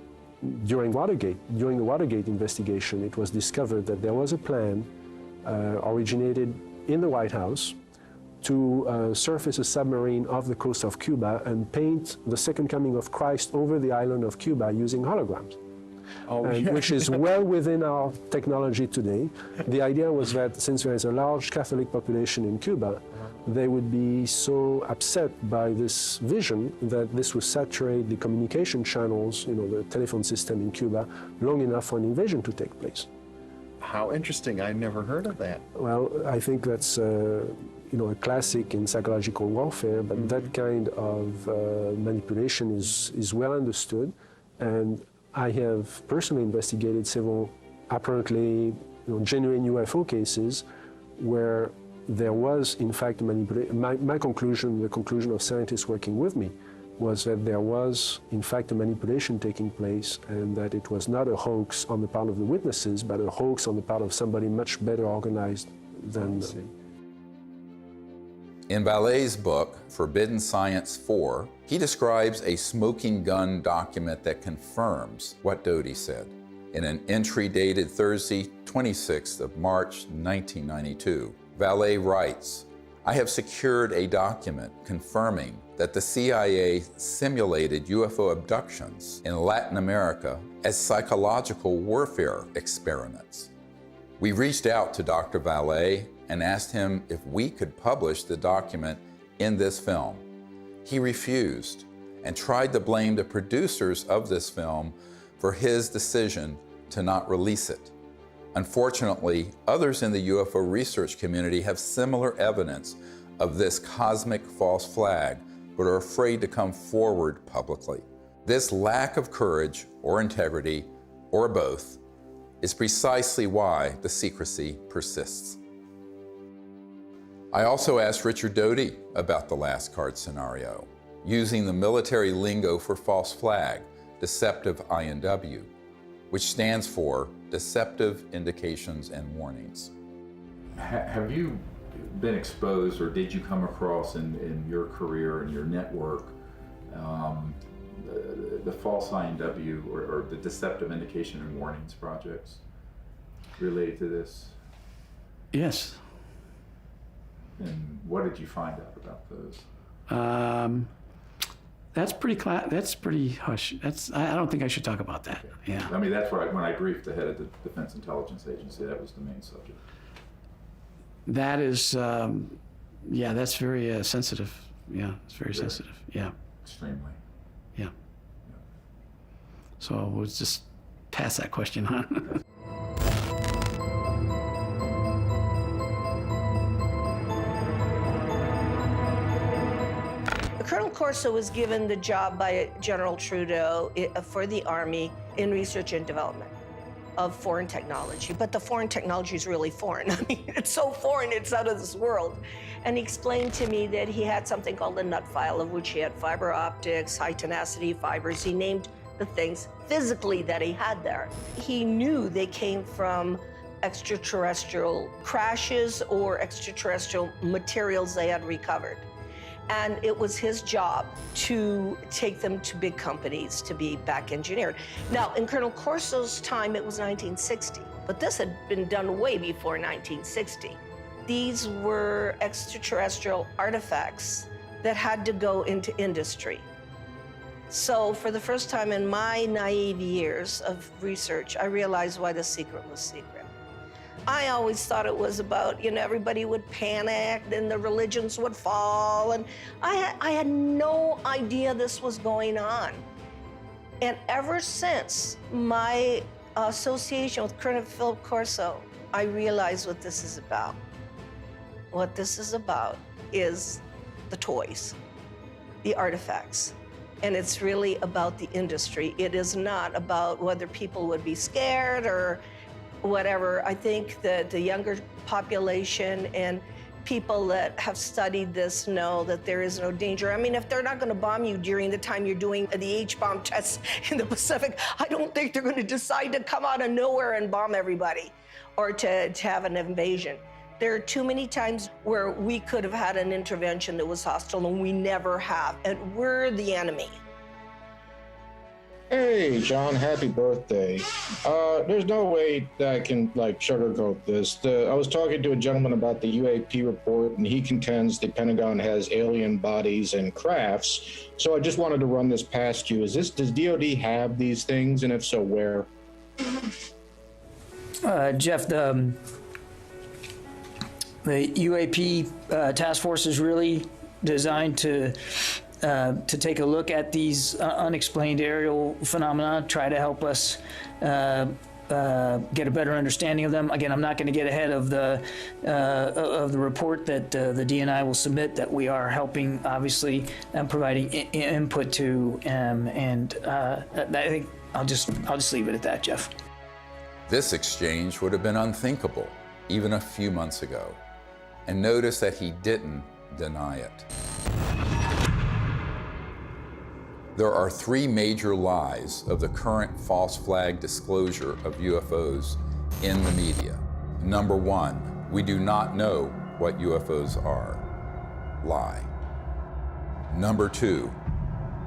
during the Watergate investigation, it was discovered that there was a plan originated in the White House to surface a submarine off the coast of Cuba and paint the second coming of Christ over the island of Cuba using holograms. Which is well within our technology today. The idea was that since there is a large Catholic population in Cuba, they would be so upset by this vision that this would saturate the communication channels, the telephone system in Cuba, long enough for an invasion to take place. How interesting. I never heard of that. Well, I think that's a classic in psychological warfare, but that kind of manipulation is well understood. And I have personally investigated several apparently genuine UFO cases where there was, in fact, manipulation. My conclusion, the conclusion of scientists working with me, was that there was, in fact, a manipulation taking place and that it was not a hoax on the part of the witnesses, but a hoax on the part of somebody much better organized than them. In Vallee's book, Forbidden Science 4, he describes a smoking gun document that confirms what Doty said. In an entry dated Thursday, 26th of March, 1992, Vallee writes, "I have secured a document confirming that the CIA simulated UFO abductions in Latin America as psychological warfare experiments. We reached out to Dr. Vallee and asked him if we could publish the document in this film. He refused and tried to blame the producers of this film for his decision to not release it. Unfortunately, others in the UFO research community have similar evidence of this cosmic false flag, but are afraid to come forward publicly. This lack of courage or integrity, or both, is precisely why the secrecy persists." I also asked Richard Doty about the last card scenario, using the military lingo for false flag, deceptive INW, which stands for Deceptive Indications and Warnings. Have you been exposed, or did you come across in your career and your network the false INW or the Deceptive Indication and Warnings projects related to this? Yes. And what did you find out about those? That's pretty hush. I don't think I should talk about that. Yeah. I mean, that's why when I briefed the head of the Defense Intelligence Agency, that was the main subject. That is, that's very sensitive. Yeah, it's very sensitive. Yeah. Extremely. Yeah. So we'll just pass that question on. Colonel Corso was given the job by General Trudeau for the Army in research and development of foreign technology. But the foreign technology is really foreign. I mean, it's so foreign, it's out of this world. And he explained to me that he had something called a nut file, of which he had fiber optics, high tenacity fibers. He named the things physically that he had there. He knew they came from extraterrestrial crashes or extraterrestrial materials they had recovered. And it was his job to take them to big companies to be back engineered. Now, in Colonel Corso's time, it was 1960, but this had been done way before 1960. These were extraterrestrial artifacts that had to go into industry. So for the first time in my naive years of research, I realized why the secret was secret. I always thought it was about, everybody would panic, then the religions would fall, and I had no idea this was going on. And ever since my association with Colonel Philip Corso, I realized what this is about. What this is about is the toys, the artifacts. And it's really about the industry. It is not about whether people would be scared or whatever. I think that the younger population and people that have studied this know that there is no danger. I mean, if they're not going to bomb you during the time you're doing the H-bomb tests in the Pacific, I don't think they're going to decide to come out of nowhere and bomb everybody or to have an invasion. There are too many times where we could have had an intervention that was hostile, and we never have, and we're the enemy. Hey, John, happy birthday. There's no way that I can, sugarcoat this. I was talking to a gentleman about the UAP report, and he contends the Pentagon has alien bodies and crafts. So I just wanted to run this past you. Does DOD have these things, and if so, where? Jeff, the UAP task force is really designed to take a look at these unexplained aerial phenomena, try to help us get a better understanding of them. Again, I'm not going to get ahead of the report that the DNI will submit, that we are helping, obviously, and providing input to, and I think I'll just leave it at that, Jeff. This exchange would have been unthinkable even a few months ago. And notice that he didn't deny it. There are three major lies of the current false flag disclosure of UFOs in the media. Number one, we do not know what UFOs are. Lie. Number two,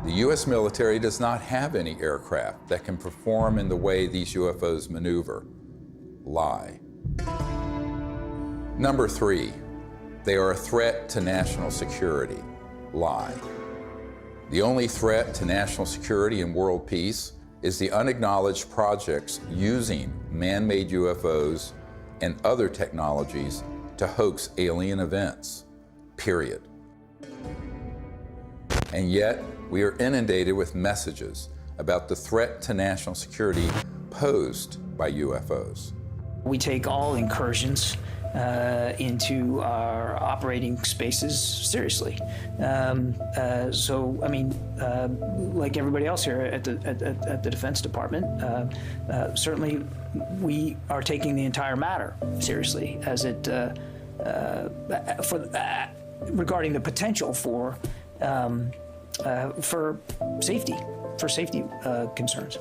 the U.S. military does not have any aircraft that can perform in the way these UFOs maneuver. Lie. Number three, they are a threat to national security. Lie. The only threat to national security and world peace is the unacknowledged projects using man-made UFOs and other technologies to hoax alien events, period. And yet, we are inundated with messages about the threat to national security posed by UFOs. We take all incursions into our operating spaces seriously. So, I mean, like everybody else here at the Defense Department, certainly we are taking the entire matter seriously as it regarding the potential for safety concerns.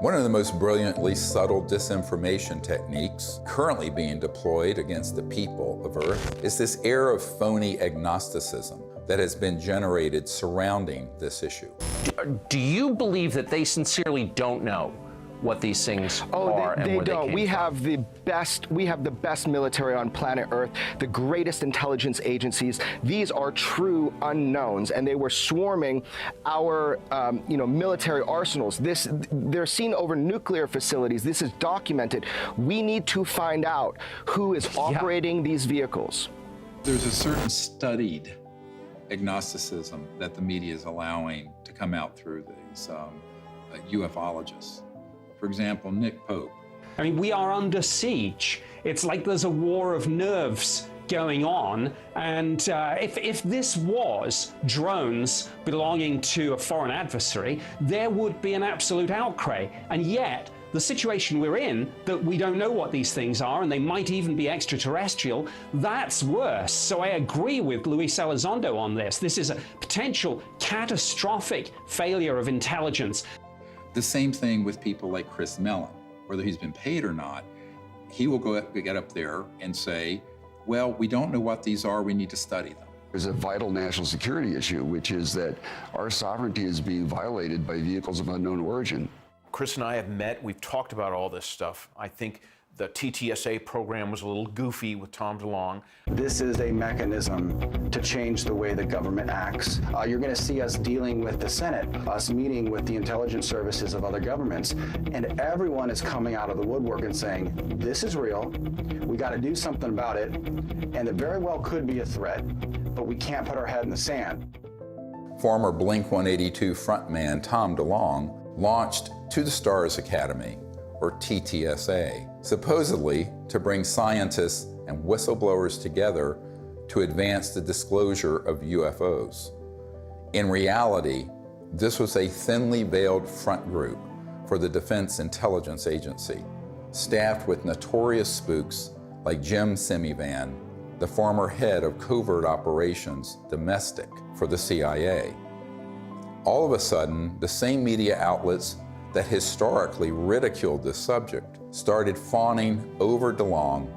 One of the most brilliantly subtle disinformation techniques currently being deployed against the people of Earth is this air of phony agnosticism that has been generated surrounding this issue. Do you believe that they sincerely don't know what these things are and where they don't? We have the best military on planet Earth, the greatest intelligence agencies. These are true unknowns, and they were swarming our military arsenals. They're seen over nuclear facilities. This is documented. We need to find out who is operating these vehicles. There's a certain studied agnosticism that the media is allowing to come out through these ufologists. For example, Nick Pope. I mean, we are under siege. It's like there's a war of nerves going on. And if this was drones belonging to a foreign adversary, there would be an absolute outcry. And yet, the situation we're in, that we don't know what these things are, and they might even be extraterrestrial, that's worse. So I agree with Luis Elizondo on this. This is a potential catastrophic failure of intelligence. The same thing with people like Chris Mellon. Whether he's been paid or not, he will get up there and say, well, we don't know what these are, we need to study them. There's a vital national security issue, which is that our sovereignty is being violated by vehicles of unknown origin. Chris and I have met, we've talked about all this stuff. I think the TTSA program was a little goofy with Tom DeLonge. This is a mechanism to change the way the government acts. You're going to see us dealing with the Senate, us meeting with the intelligence services of other governments, and everyone is coming out of the woodwork and saying, this is real, we got to do something about it, and it very well could be a threat, but we can't put our head in the sand. Former Blink-182 frontman Tom DeLonge launched To the Stars Academy, or TTSA, supposedly to bring scientists and whistleblowers together to advance the disclosure of UFOs. In reality, this was a thinly veiled front group for the Defense Intelligence Agency, staffed with notorious spooks like Jim Semivan, the former head of covert operations domestic for the CIA. All of a sudden, the same media outlets that historically ridiculed this subject started fawning over DeLonge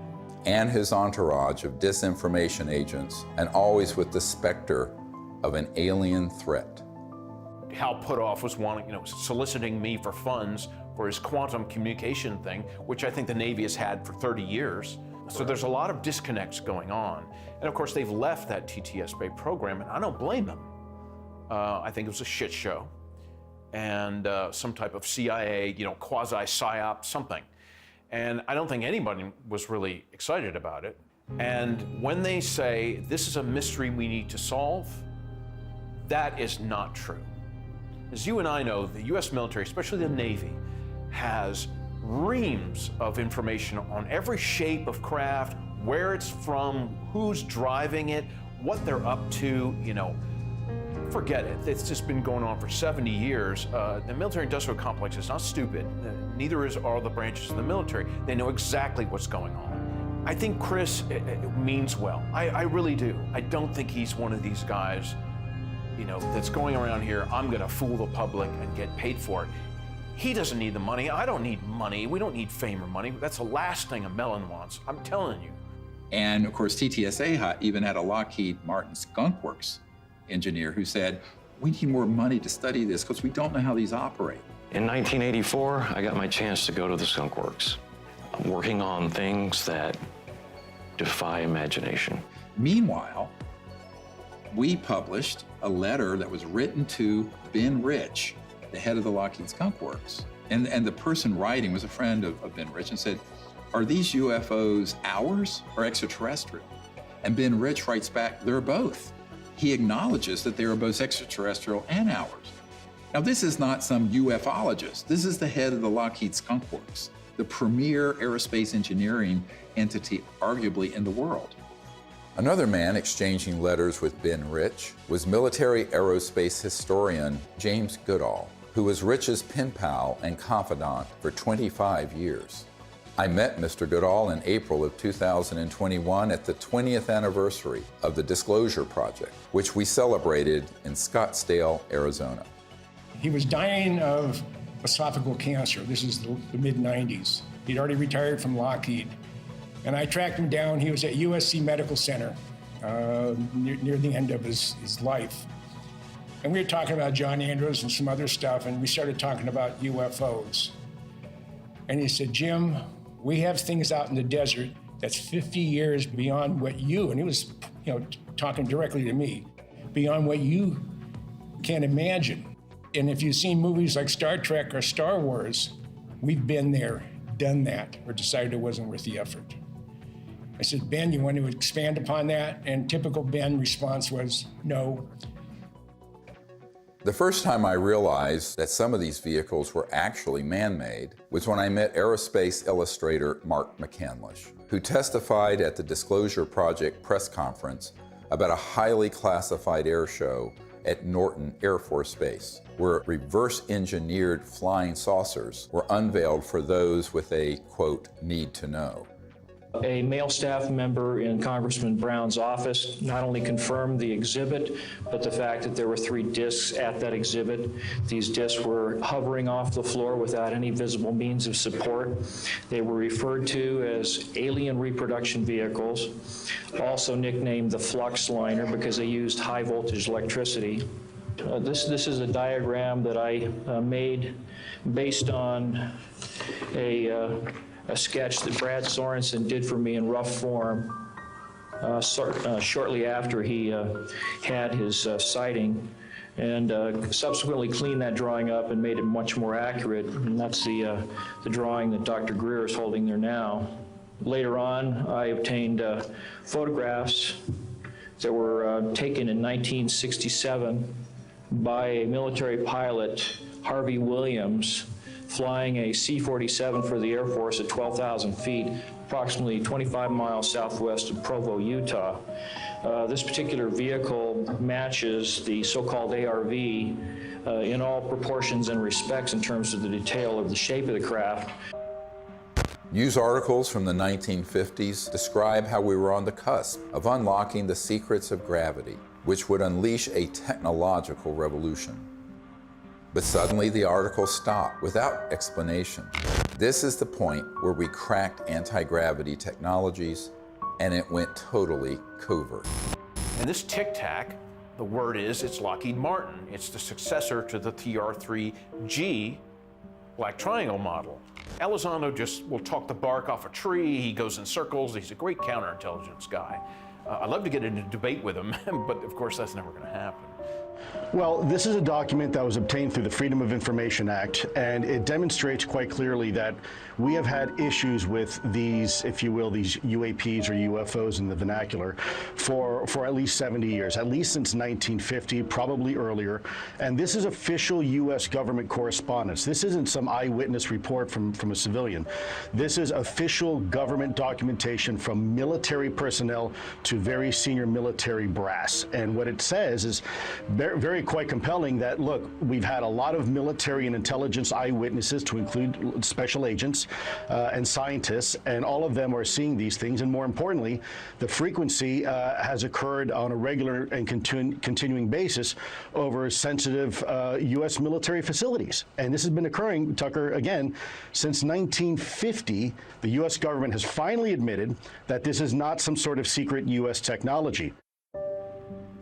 and his entourage of disinformation agents, and always with the specter of an alien threat. Hal Puthoff was soliciting me for funds for his quantum communication thing, which I think the Navy has had for 30 years. So there's a lot of disconnects going on. And of course, they've left that TTSA program, and I don't blame them. I think it was a shit show. And some type of CIA, quasi-psyop, something. And I don't think anybody was really excited about it. And when they say, this is a mystery we need to solve, that is not true. As you and I know, the US military, especially the Navy, has reams of information on every shape of craft, where it's from, who's driving it, what they're up to, Forget it. It's just been going on for 70 years. The military-industrial complex is not stupid. Neither are the branches of the military. They know exactly what's going on. I think Chris means well. I really do. I don't think he's one of these guys, that's going around here, I'm going to fool the public and get paid for it. He doesn't need the money. I don't need money. We don't need fame or money. That's the last thing a melon wants. I'm telling you. And of course, TTSA even had a Lockheed Martin Skunk Works engineer who said, we need more money to study this because we don't know how these operate. In 1984, I got my chance to go to the Skunk Works. I'm working on things that defy imagination. Meanwhile, we published a letter that was written to Ben Rich, the head of the Lockheed Skunk Works. And the person writing was a friend of Ben Rich and said, are these UFOs ours or extraterrestrial? And Ben Rich writes back, they're both. He acknowledges that they are both extraterrestrial and ours. Now, this is not some ufologist. This is the head of the Lockheed Skunk Works, the premier aerospace engineering entity, arguably, in the world. Another man exchanging letters with Ben Rich was military aerospace historian James Goodall, who was Rich's pen pal and confidant for 25 years. I met Mr. Goodall in April of 2021 at the 20th anniversary of the Disclosure Project, which we celebrated in Scottsdale, Arizona. He was dying of esophageal cancer. This is the mid-90s. He'd already retired from Lockheed. And I tracked him down. He was at USC Medical Center near the end of his life. And we were talking about John Andrews and some other stuff, and we started talking about UFOs. And he said, Jim, we have things out in the desert that's 50 years beyond what you, and he was talking directly to me, beyond what you can imagine. And if you've seen movies like Star Trek or Star Wars, we've been there, done that, or decided it wasn't worth the effort. I said, Ben, you want to expand upon that? And typical Ben response was, no. The first time I realized that some of these vehicles were actually man-made was when I met aerospace illustrator Mark McCandlish, who testified at the Disclosure Project press conference about a highly classified air show at Norton Air Force Base, where reverse-engineered flying saucers were unveiled for those with a, quote, need to know. A male staff member in Congressman Brown's office not only confirmed the exhibit, but the fact that there were 3 discs at that exhibit. These discs were hovering off the floor without any visible means of support. They were referred to as alien reproduction vehicles, also nicknamed the flux liner because they used high voltage electricity. This is a diagram that I made based on a a sketch that Brad Sorensen did for me in rough form shortly after he had his sighting, and subsequently cleaned that drawing up and made it much more accurate. And that's the drawing that Dr. Greer is holding there now. Later on, I obtained photographs that were taken in 1967 by a military pilot, Harvey Williams, flying a C-47 for the Air Force at 12,000 feet, approximately 25 miles southwest of Provo, Utah. This particular vehicle matches the so-called ARV in all proportions and respects in terms of the detail of the shape of the craft. News articles from the 1950s describe how we were on the cusp of unlocking the secrets of gravity, which would unleash a technological revolution. But suddenly the articles stopped without explanation. This is the point where we cracked anti-gravity technologies and it went totally covert. And this Tic Tac, the word is, it's Lockheed Martin. It's the successor to the TR-3G Black Triangle model. Elizondo just will talk the bark off a tree. He goes in circles. He's a great counterintelligence guy. I'd love to get into a debate with him, but of course that's never going to happen. Well, this is a document that was obtained through the Freedom of Information Act, and it demonstrates quite clearly that we have had issues with these, if you will, these UAPs or UFOs in the vernacular for at least 70 years, at least since 1950, probably earlier. And this is official U.S. government correspondence. This isn't some eyewitness report from a civilian. This is official government documentation from military personnel to very senior military brass. And what it says is very quite compelling that, look, we've had a lot of military and intelligence eyewitnesses, to include special agents and scientists, and all of them are seeing these things. And more importantly, the frequency has occurred on a regular and continuing basis over sensitive U.S. military facilities. And this has been occurring, Tucker, again, since 1950. The U.S. government has finally admitted that this is not some sort of secret U.S. technology.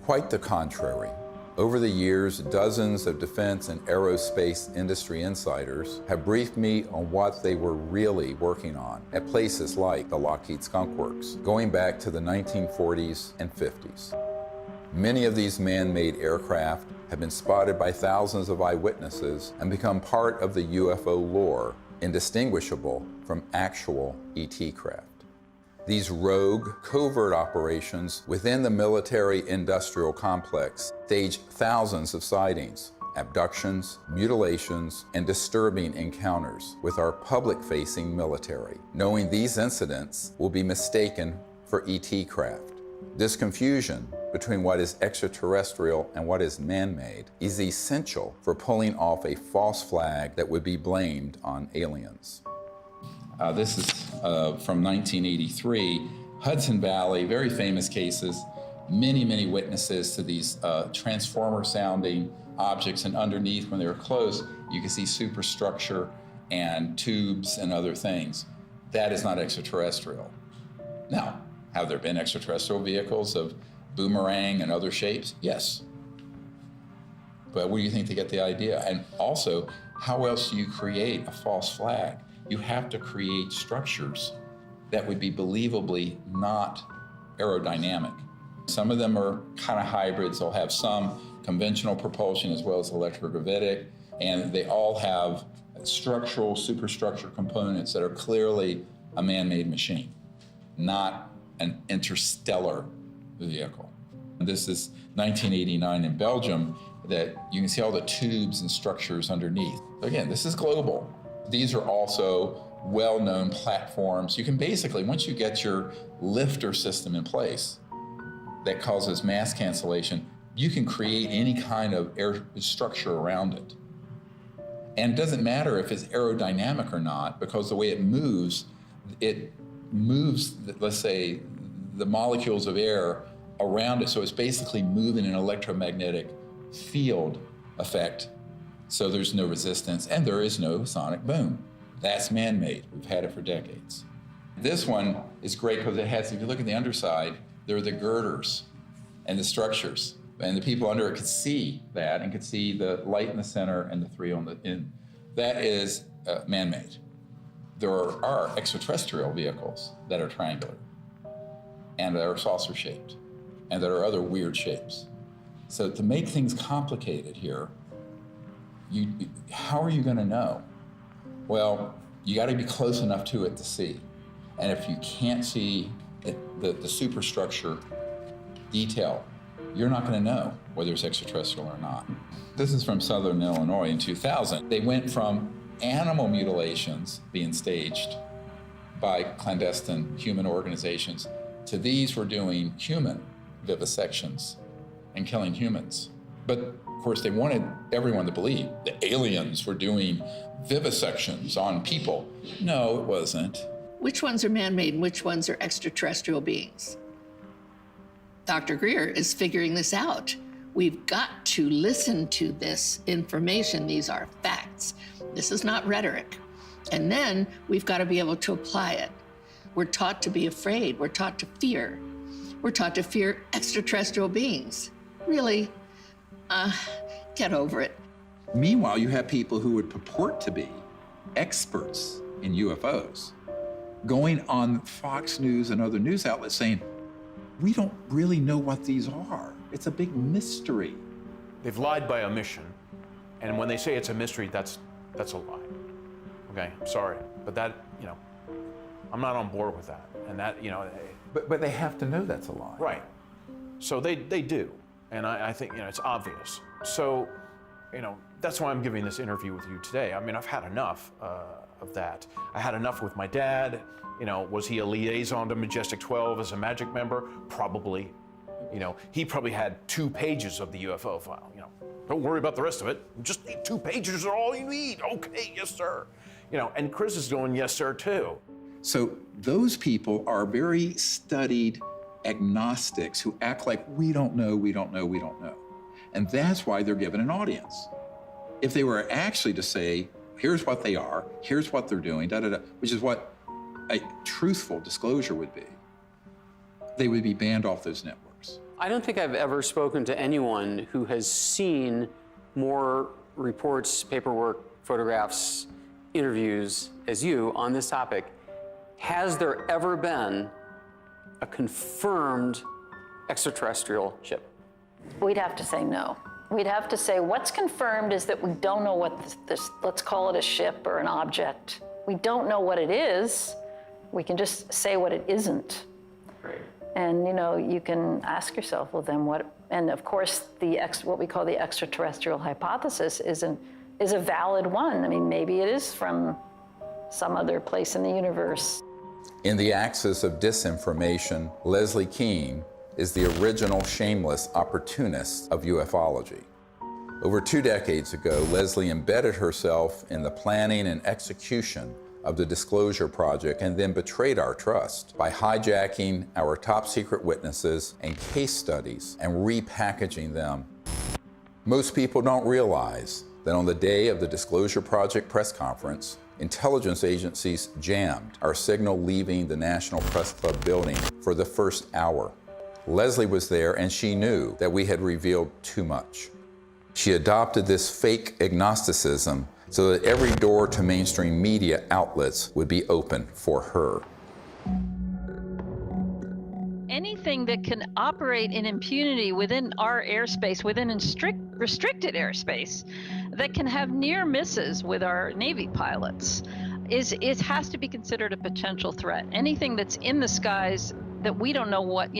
Quite the contrary. Over the years, dozens of defense and aerospace industry insiders have briefed me on what they were really working on at places like the Lockheed Skunk Works, going back to the 1940s and 50s. Many of these man-made aircraft have been spotted by thousands of eyewitnesses and become part of the UFO lore, indistinguishable from actual ET craft. These rogue, covert operations within the military-industrial complex stage thousands of sightings, abductions, mutilations, and disturbing encounters with our public-facing military, knowing these incidents will be mistaken for ET craft. This confusion between what is extraterrestrial and what is man-made is essential for pulling off a false flag that would be blamed on aliens. This is from 1983, Hudson Valley, very famous cases, many witnesses to these transformer-sounding objects, and underneath, when they were close, you can see superstructure and tubes and other things. That is not extraterrestrial. Now, have there been extraterrestrial vehicles of boomerang and other shapes? Yes. But where do you think they get the idea? And also, how else do you create a false flag? You have to create structures that would be believably not aerodynamic. Some of them are kind of hybrids. They'll have some conventional propulsion as well as electrogravitic, and they all have structural, superstructure components that are clearly a man-made machine, not an interstellar vehicle. This is 1989 in Belgium, that you can see all the tubes and structures underneath. Again, this is global. These are also well-known platforms. You can basically, once you get your lifter system in place that causes mass cancellation, you can create any kind of air structure around it. And it doesn't matter if it's aerodynamic or not, because the way it moves, let's say, the molecules of air around it. So it's basically moving an electromagnetic field effect. So there's no resistance and there is no sonic boom. That's man-made. We've had it for decades. This one is great because it has, if you look at the underside, there are the girders and the structures. And the people under it could see that and could see the light in the center and the three on the end. That is man-made. there are extraterrestrial vehicles that are triangular and that are saucer shaped and that are other weird shapes. So to make things complicated here, how are you going to know? Well, you got to be close enough to it to see. And if you can't see the superstructure detail, you're not going to know whether it's extraterrestrial or not. This is from Southern Illinois in 2000. They went from animal mutilations being staged by clandestine human organizations to these were doing human vivisections and killing humans. But of course, they wanted everyone to believe the aliens were doing vivisections on people. No, it wasn't. Which ones are man-made and which ones are extraterrestrial beings? Dr. Greer is figuring this out. We've got to listen to this information. These are facts. This is not rhetoric. And then we've got to be able to apply it. We're taught to be afraid. We're taught to fear. We're taught to fear extraterrestrial beings. Really? Get over it. Meanwhile, you have people who would purport to be experts in UFOs going on Fox News and other news outlets saying, we don't really know what these are. It's a big mystery. They've lied by omission. And when they say it's a mystery, that's a lie. Okay, I'm sorry. But that, I'm not on board with that. And that, But they have to know that's a lie. Right. So they do. And I think, it's obvious. So, that's why I'm giving this interview with you today. I mean, I've had enough of that. I had enough with my dad. Was he a liaison to Majestic 12 as a magic member? Probably. He probably had 2 pages of the UFO file. Don't worry about the rest of it. Just need 2 pages are all you need. Okay, yes, sir. And Chris is going, yes, sir, too. So those people are very studied agnostics who act like we don't know, we don't know, we don't know. And that's why they're given an audience. If they were actually to say, here's what they are, here's what they're doing, which is what a truthful disclosure would be, they would be banned off those networks. I don't think I've ever spoken to anyone who has seen more reports, paperwork, photographs, interviews as you on this topic. Has there ever been a confirmed extraterrestrial ship? We'd have to say no. We'd have to say what's confirmed is that we don't know what this, let's call it a ship or an object. We don't know what it is. We can just say what it isn't. Right. And you can ask yourself, well then what, and of course what we call the extraterrestrial hypothesis is a valid one. I mean, maybe it is from some other place in the universe. In the axis of disinformation, Leslie Kean is the original shameless opportunist of ufology. Over 2 decades ago, Leslie embedded herself in the planning and execution of the Disclosure Project and then betrayed our trust by hijacking our top secret witnesses and case studies and repackaging them. Most people don't realize that on the day of the Disclosure Project press conference, intelligence agencies jammed our signal leaving the National Press Club building for the first hour. Leslie was there and she knew that we had revealed too much. She adopted this fake agnosticism so that every door to mainstream media outlets would be open for her. Anything that can operate in impunity within our airspace, within restricted airspace, that can have near misses with our Navy pilots, it has to be considered a potential threat. Anything that's in the skies that we don't know what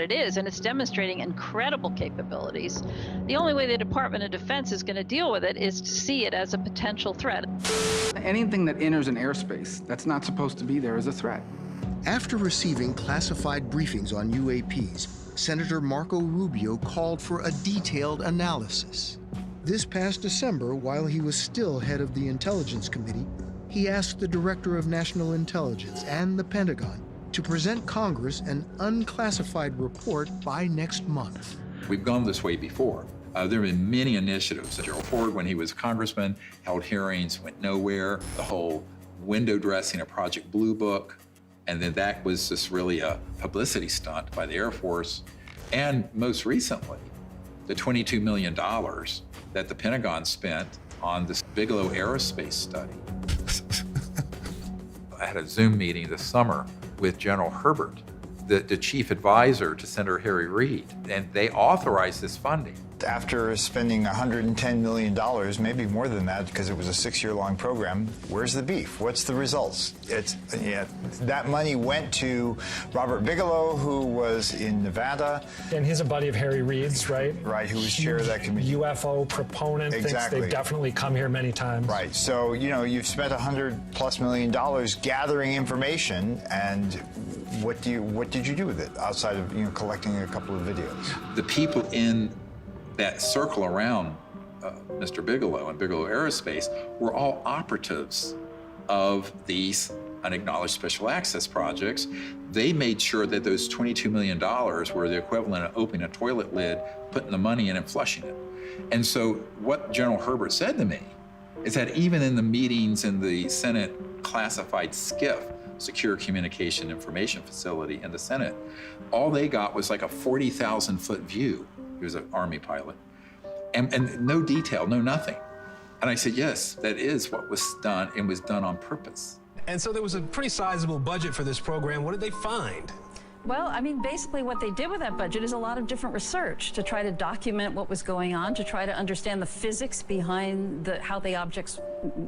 it is, and it's demonstrating incredible capabilities. The only way the Department of Defense is going to deal with it is to see it as a potential threat. Anything that enters an airspace that's not supposed to be there is a threat. After receiving classified briefings on UAPs, Senator Marco Rubio called for a detailed analysis. This past December, while he was still head of the Intelligence Committee, he asked the Director of National Intelligence and the Pentagon to present Congress an unclassified report by next month. We've gone this way before. There have been many initiatives. Gerald Ford, when he was a congressman, held hearings, went nowhere. The whole window dressing of Project Blue Book, and then that was just really a publicity stunt by the Air Force. And most recently, the $22 million that the Pentagon spent on this Bigelow aerospace study. had a Zoom meeting this summer with General Herbert, the chief advisor to Senator Harry Reid, and they authorized this funding. After spending $110 million, maybe more than that, because it was a 6-year-long program, where's the beef? What's the results? That money went to Robert Bigelow, who was in Nevada. And he's a buddy of Harry Reid's, right? Right, who was chair of that committee. UFO proponent, exactly. Thinks they've definitely come here many times. Right, so, you've spent $100+ million gathering information, and what did you do with it, outside of, collecting a couple of videos? The people in that circle around Mr. Bigelow and Bigelow Aerospace were all operatives of these unacknowledged special access projects. They made sure that those $22 million were the equivalent of opening a toilet lid, putting the money in and flushing it. And so what General Herbert said to me is that even in the meetings in the Senate classified SCIF, Secure Communication Information Facility in the Senate, all they got was like a 40,000-foot view. He was an Army pilot. And no detail, no nothing. And I said, yes, that is what was done, and was done on purpose. And so there was a pretty sizable budget for this program. What did they find? Well, I mean, basically what they did with that budget is a lot of different research to try to document what was going on, to try to understand the physics behind how the objects,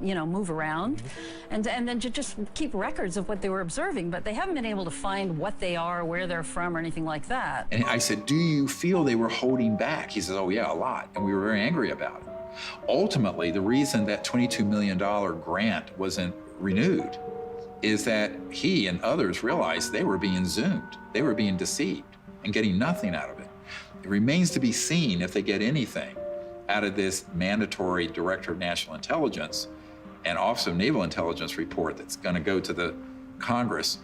move around, and then to just keep records of what they were observing. But they haven't been able to find what they are, where they're from, or anything like that. And I said, do you feel they were holding back? He says, oh yeah, a lot. And we were very angry about it. Ultimately, the reason that $22 million grant wasn't renewed is that he and others realized they were being zoomed. They were being deceived and getting nothing out of it. It remains to be seen if they get anything out of this mandatory Director of National Intelligence and Office of Naval Intelligence report that's going to go to the Congress.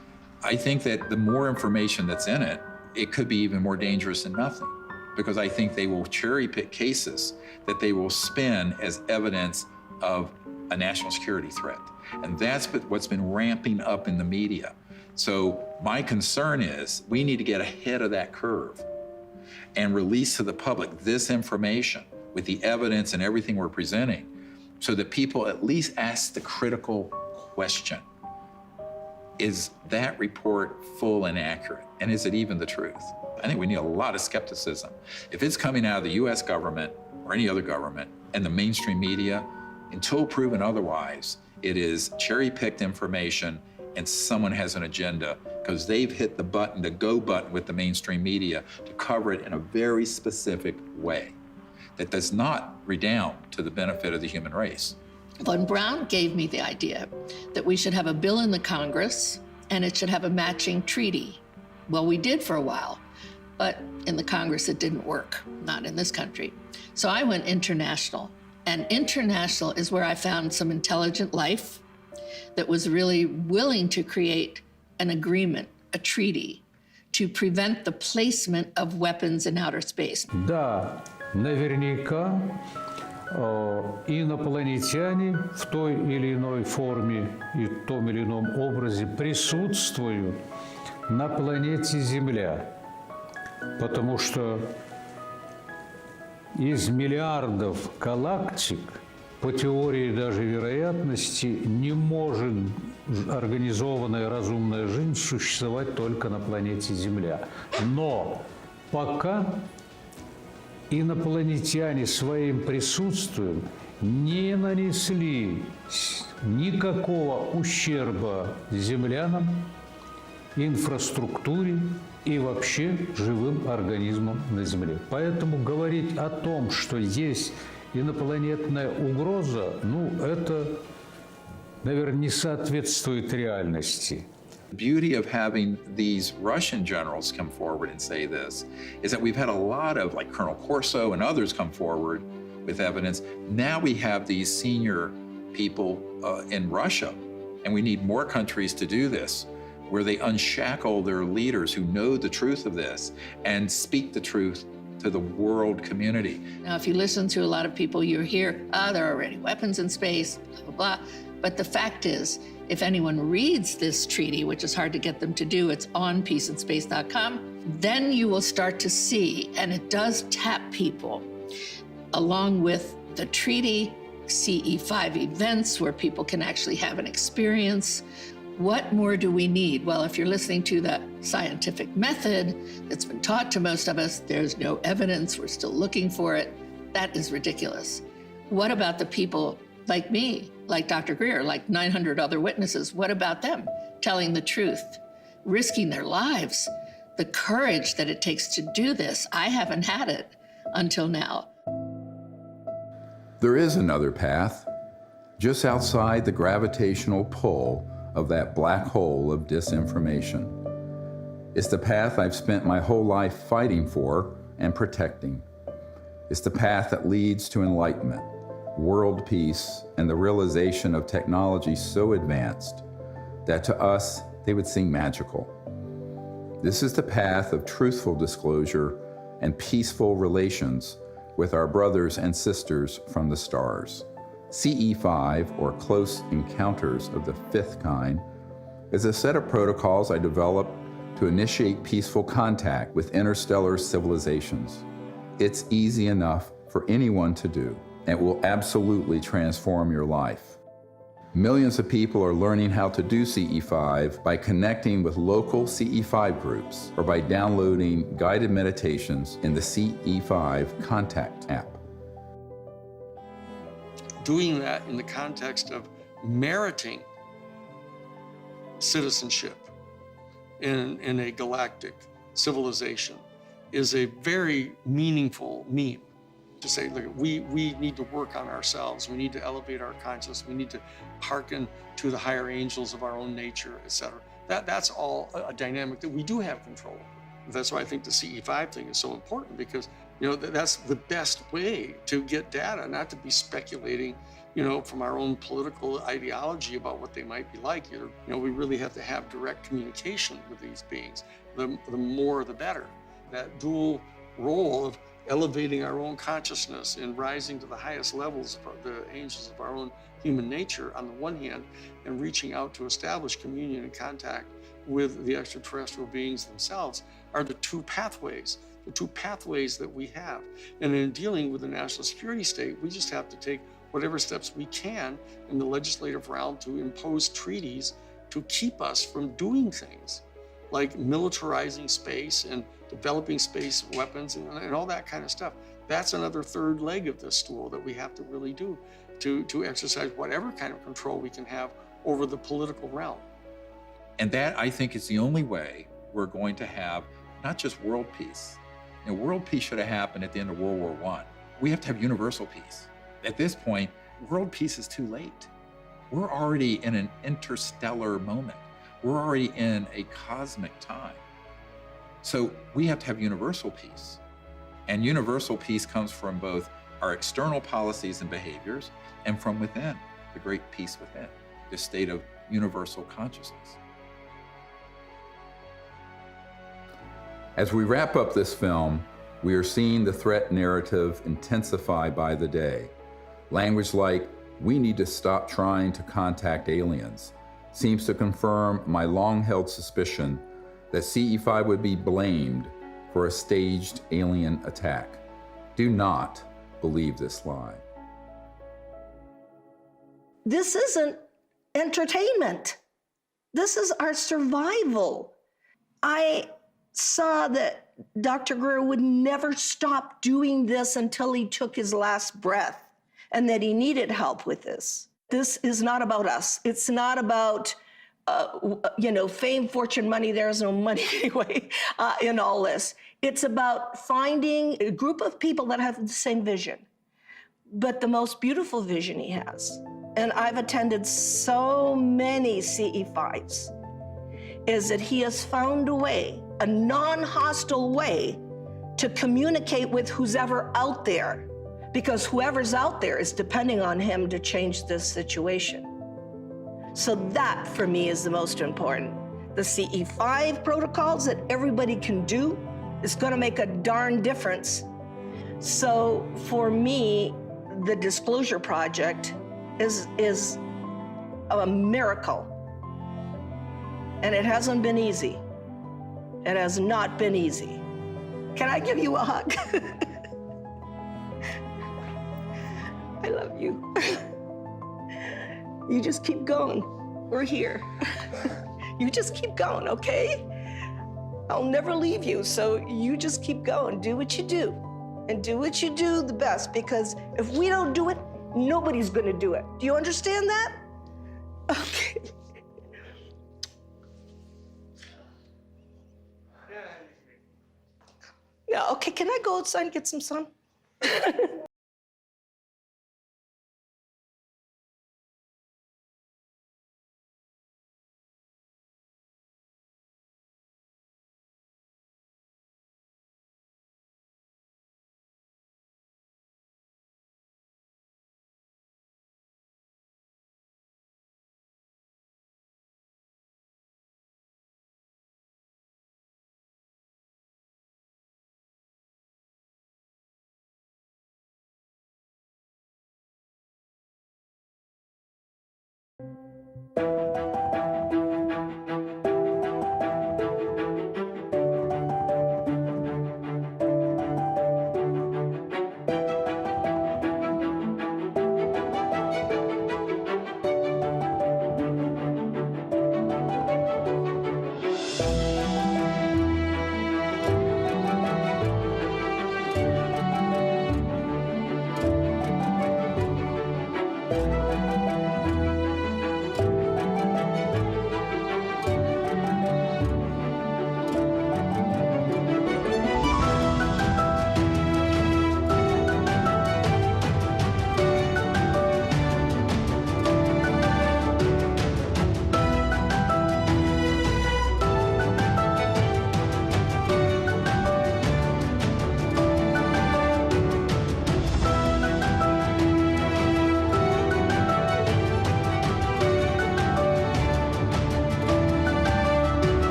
I think that the more information that's in it, it could be even more dangerous than nothing, because I think they will cherry pick cases that they will spin as evidence of a national security threat. And that's what's been ramping up in the media. So my concern is we need to get ahead of that curve and release to the public this information with the evidence and everything we're presenting, so that people at least ask the critical question: is that report full and accurate? And is it even the truth? I think we need a lot of skepticism. If it's coming out of the US government or any other government and the mainstream media, until proven otherwise, it is cherry-picked information and someone has an agenda because they've hit the button, the go button with the mainstream media to cover it in a very specific way that does not redound to the benefit of the human race. Von Braun gave me the idea that we should have a bill in the Congress and it should have a matching treaty. Well, we did for a while, but in the Congress it didn't work, not in this country. So I went international. And international is where I found some intelligent life that was really willing to create an agreement, a treaty, to prevent the placement of weapons in outer space. Да, наверняка инопланетяне в той или иной форме и в том или ином образе присутствуют на планете Земля, потому что из миллиардов галактик, по теории даже вероятности, не может организованная разумная жизнь существовать только на планете Земля. Но пока инопланетяне своим присутствием не нанесли никакого ущерба землянам, инфраструктуре и вообще живым организмам на Земле. Поэтому говорить о том, что есть инопланетная угроза, это, наверное, не соответствует реальности. The beauty of having these Russian generals come forward and say this is that we've had a lot of, like Colonel Corso and others, come forward with evidence. Now we have these senior people in Russia, and we need more countries to do this, where they unshackle their leaders who know the truth of this and speak the truth to the world community. Now, if you listen to a lot of people, you hear, there are already weapons in space, blah, blah, blah. But the fact is, if anyone reads this treaty, which is hard to get them to do, it's on peaceandspace.com, then you will start to see, and it does tap people, along with the treaty, CE5 events, where people can actually have an experience What more do we need? Well, if you're listening to the scientific method that's been taught to most of us, there's no evidence, we're still looking for it. That is ridiculous. What about the people like me, like Dr. Greer, like 900 other witnesses? What about them telling the truth, risking their lives? The courage that it takes to do this, I haven't had it until now. There is another path, just outside the gravitational pull of that black hole of disinformation. It's the path I've spent my whole life fighting for and protecting. It's the path that leads to enlightenment, world peace, and the realization of technology so advanced that to us, they would seem magical. This is the path of truthful disclosure and peaceful relations with our brothers and sisters from the stars. CE5, or Close Encounters of the Fifth Kind, is a set of protocols I developed to initiate peaceful contact with interstellar civilizations. It's easy enough for anyone to do, and it will absolutely transform your life. Millions of people are learning how to do CE5 by connecting with local CE5 groups or by downloading guided meditations in the CE5 Contact app. Doing that in the context of meriting citizenship in a galactic civilization is a very meaningful meme. To say, look, we need to work on ourselves. We need to elevate our consciousness. We need to hearken to the higher angels of our own nature, etc. That's all a dynamic that we do have control over. That's why I think the CE5 thing is so important, because that's the best way to get data, not to be speculating, from our own political ideology about what they might be like. We really have to have direct communication with these beings. The more, the better. That dual role of elevating our own consciousness and rising to the highest levels of the angels of our own human nature on the one hand, and reaching out to establish communion and contact with the extraterrestrial beings themselves are the two pathways that we have. And in dealing with the national security state, we just have to take whatever steps we can in the legislative realm to impose treaties to keep us from doing things like militarizing space and developing space weapons and all that kind of stuff. That's another third leg of this stool that we have to really do to exercise whatever kind of control we can have over the political realm. And that, I think, is the only way we're going to have not just world peace. World peace should have happened at the end of World War I. We have to have universal peace. At this point, world peace is too late. We're already in an interstellar moment. We're already in a cosmic time. So we have to have universal peace. And universal peace comes from both our external policies and behaviors and from within, the great peace within, the state of universal consciousness. As we wrap up this film, we are seeing the threat narrative intensify by the day. Language like, "We need to stop trying to contact aliens," seems to confirm my long-held suspicion that CE5 would be blamed for a staged alien attack. Do not believe this lie. This isn't entertainment. This is our survival. I saw that Dr. Greer would never stop doing this until he took his last breath, and that he needed help with this. This is not about us. It's not about, fame, fortune, money. There's no money anyway in all this. It's about finding a group of people that have the same vision, but the most beautiful vision he has. And I've attended so many CE5s, is that he has found a way, a non-hostile way, to communicate with who's ever out there, because whoever's out there is depending on him to change this situation. So that, for me, is the most important. The CE5 protocols that everybody can do is going to make a darn difference. So for me, the Disclosure Project is a miracle. And it hasn't been easy. It has not been easy. Can I give you a hug? I love you. You just keep going. We're here. You just keep going, okay? I'll never leave you, so you just keep going. Do what you do. And do what you do the best, because if we don't do it, nobody's gonna do it. Do you understand that? Okay. Yeah, okay, can I go outside and get some sun?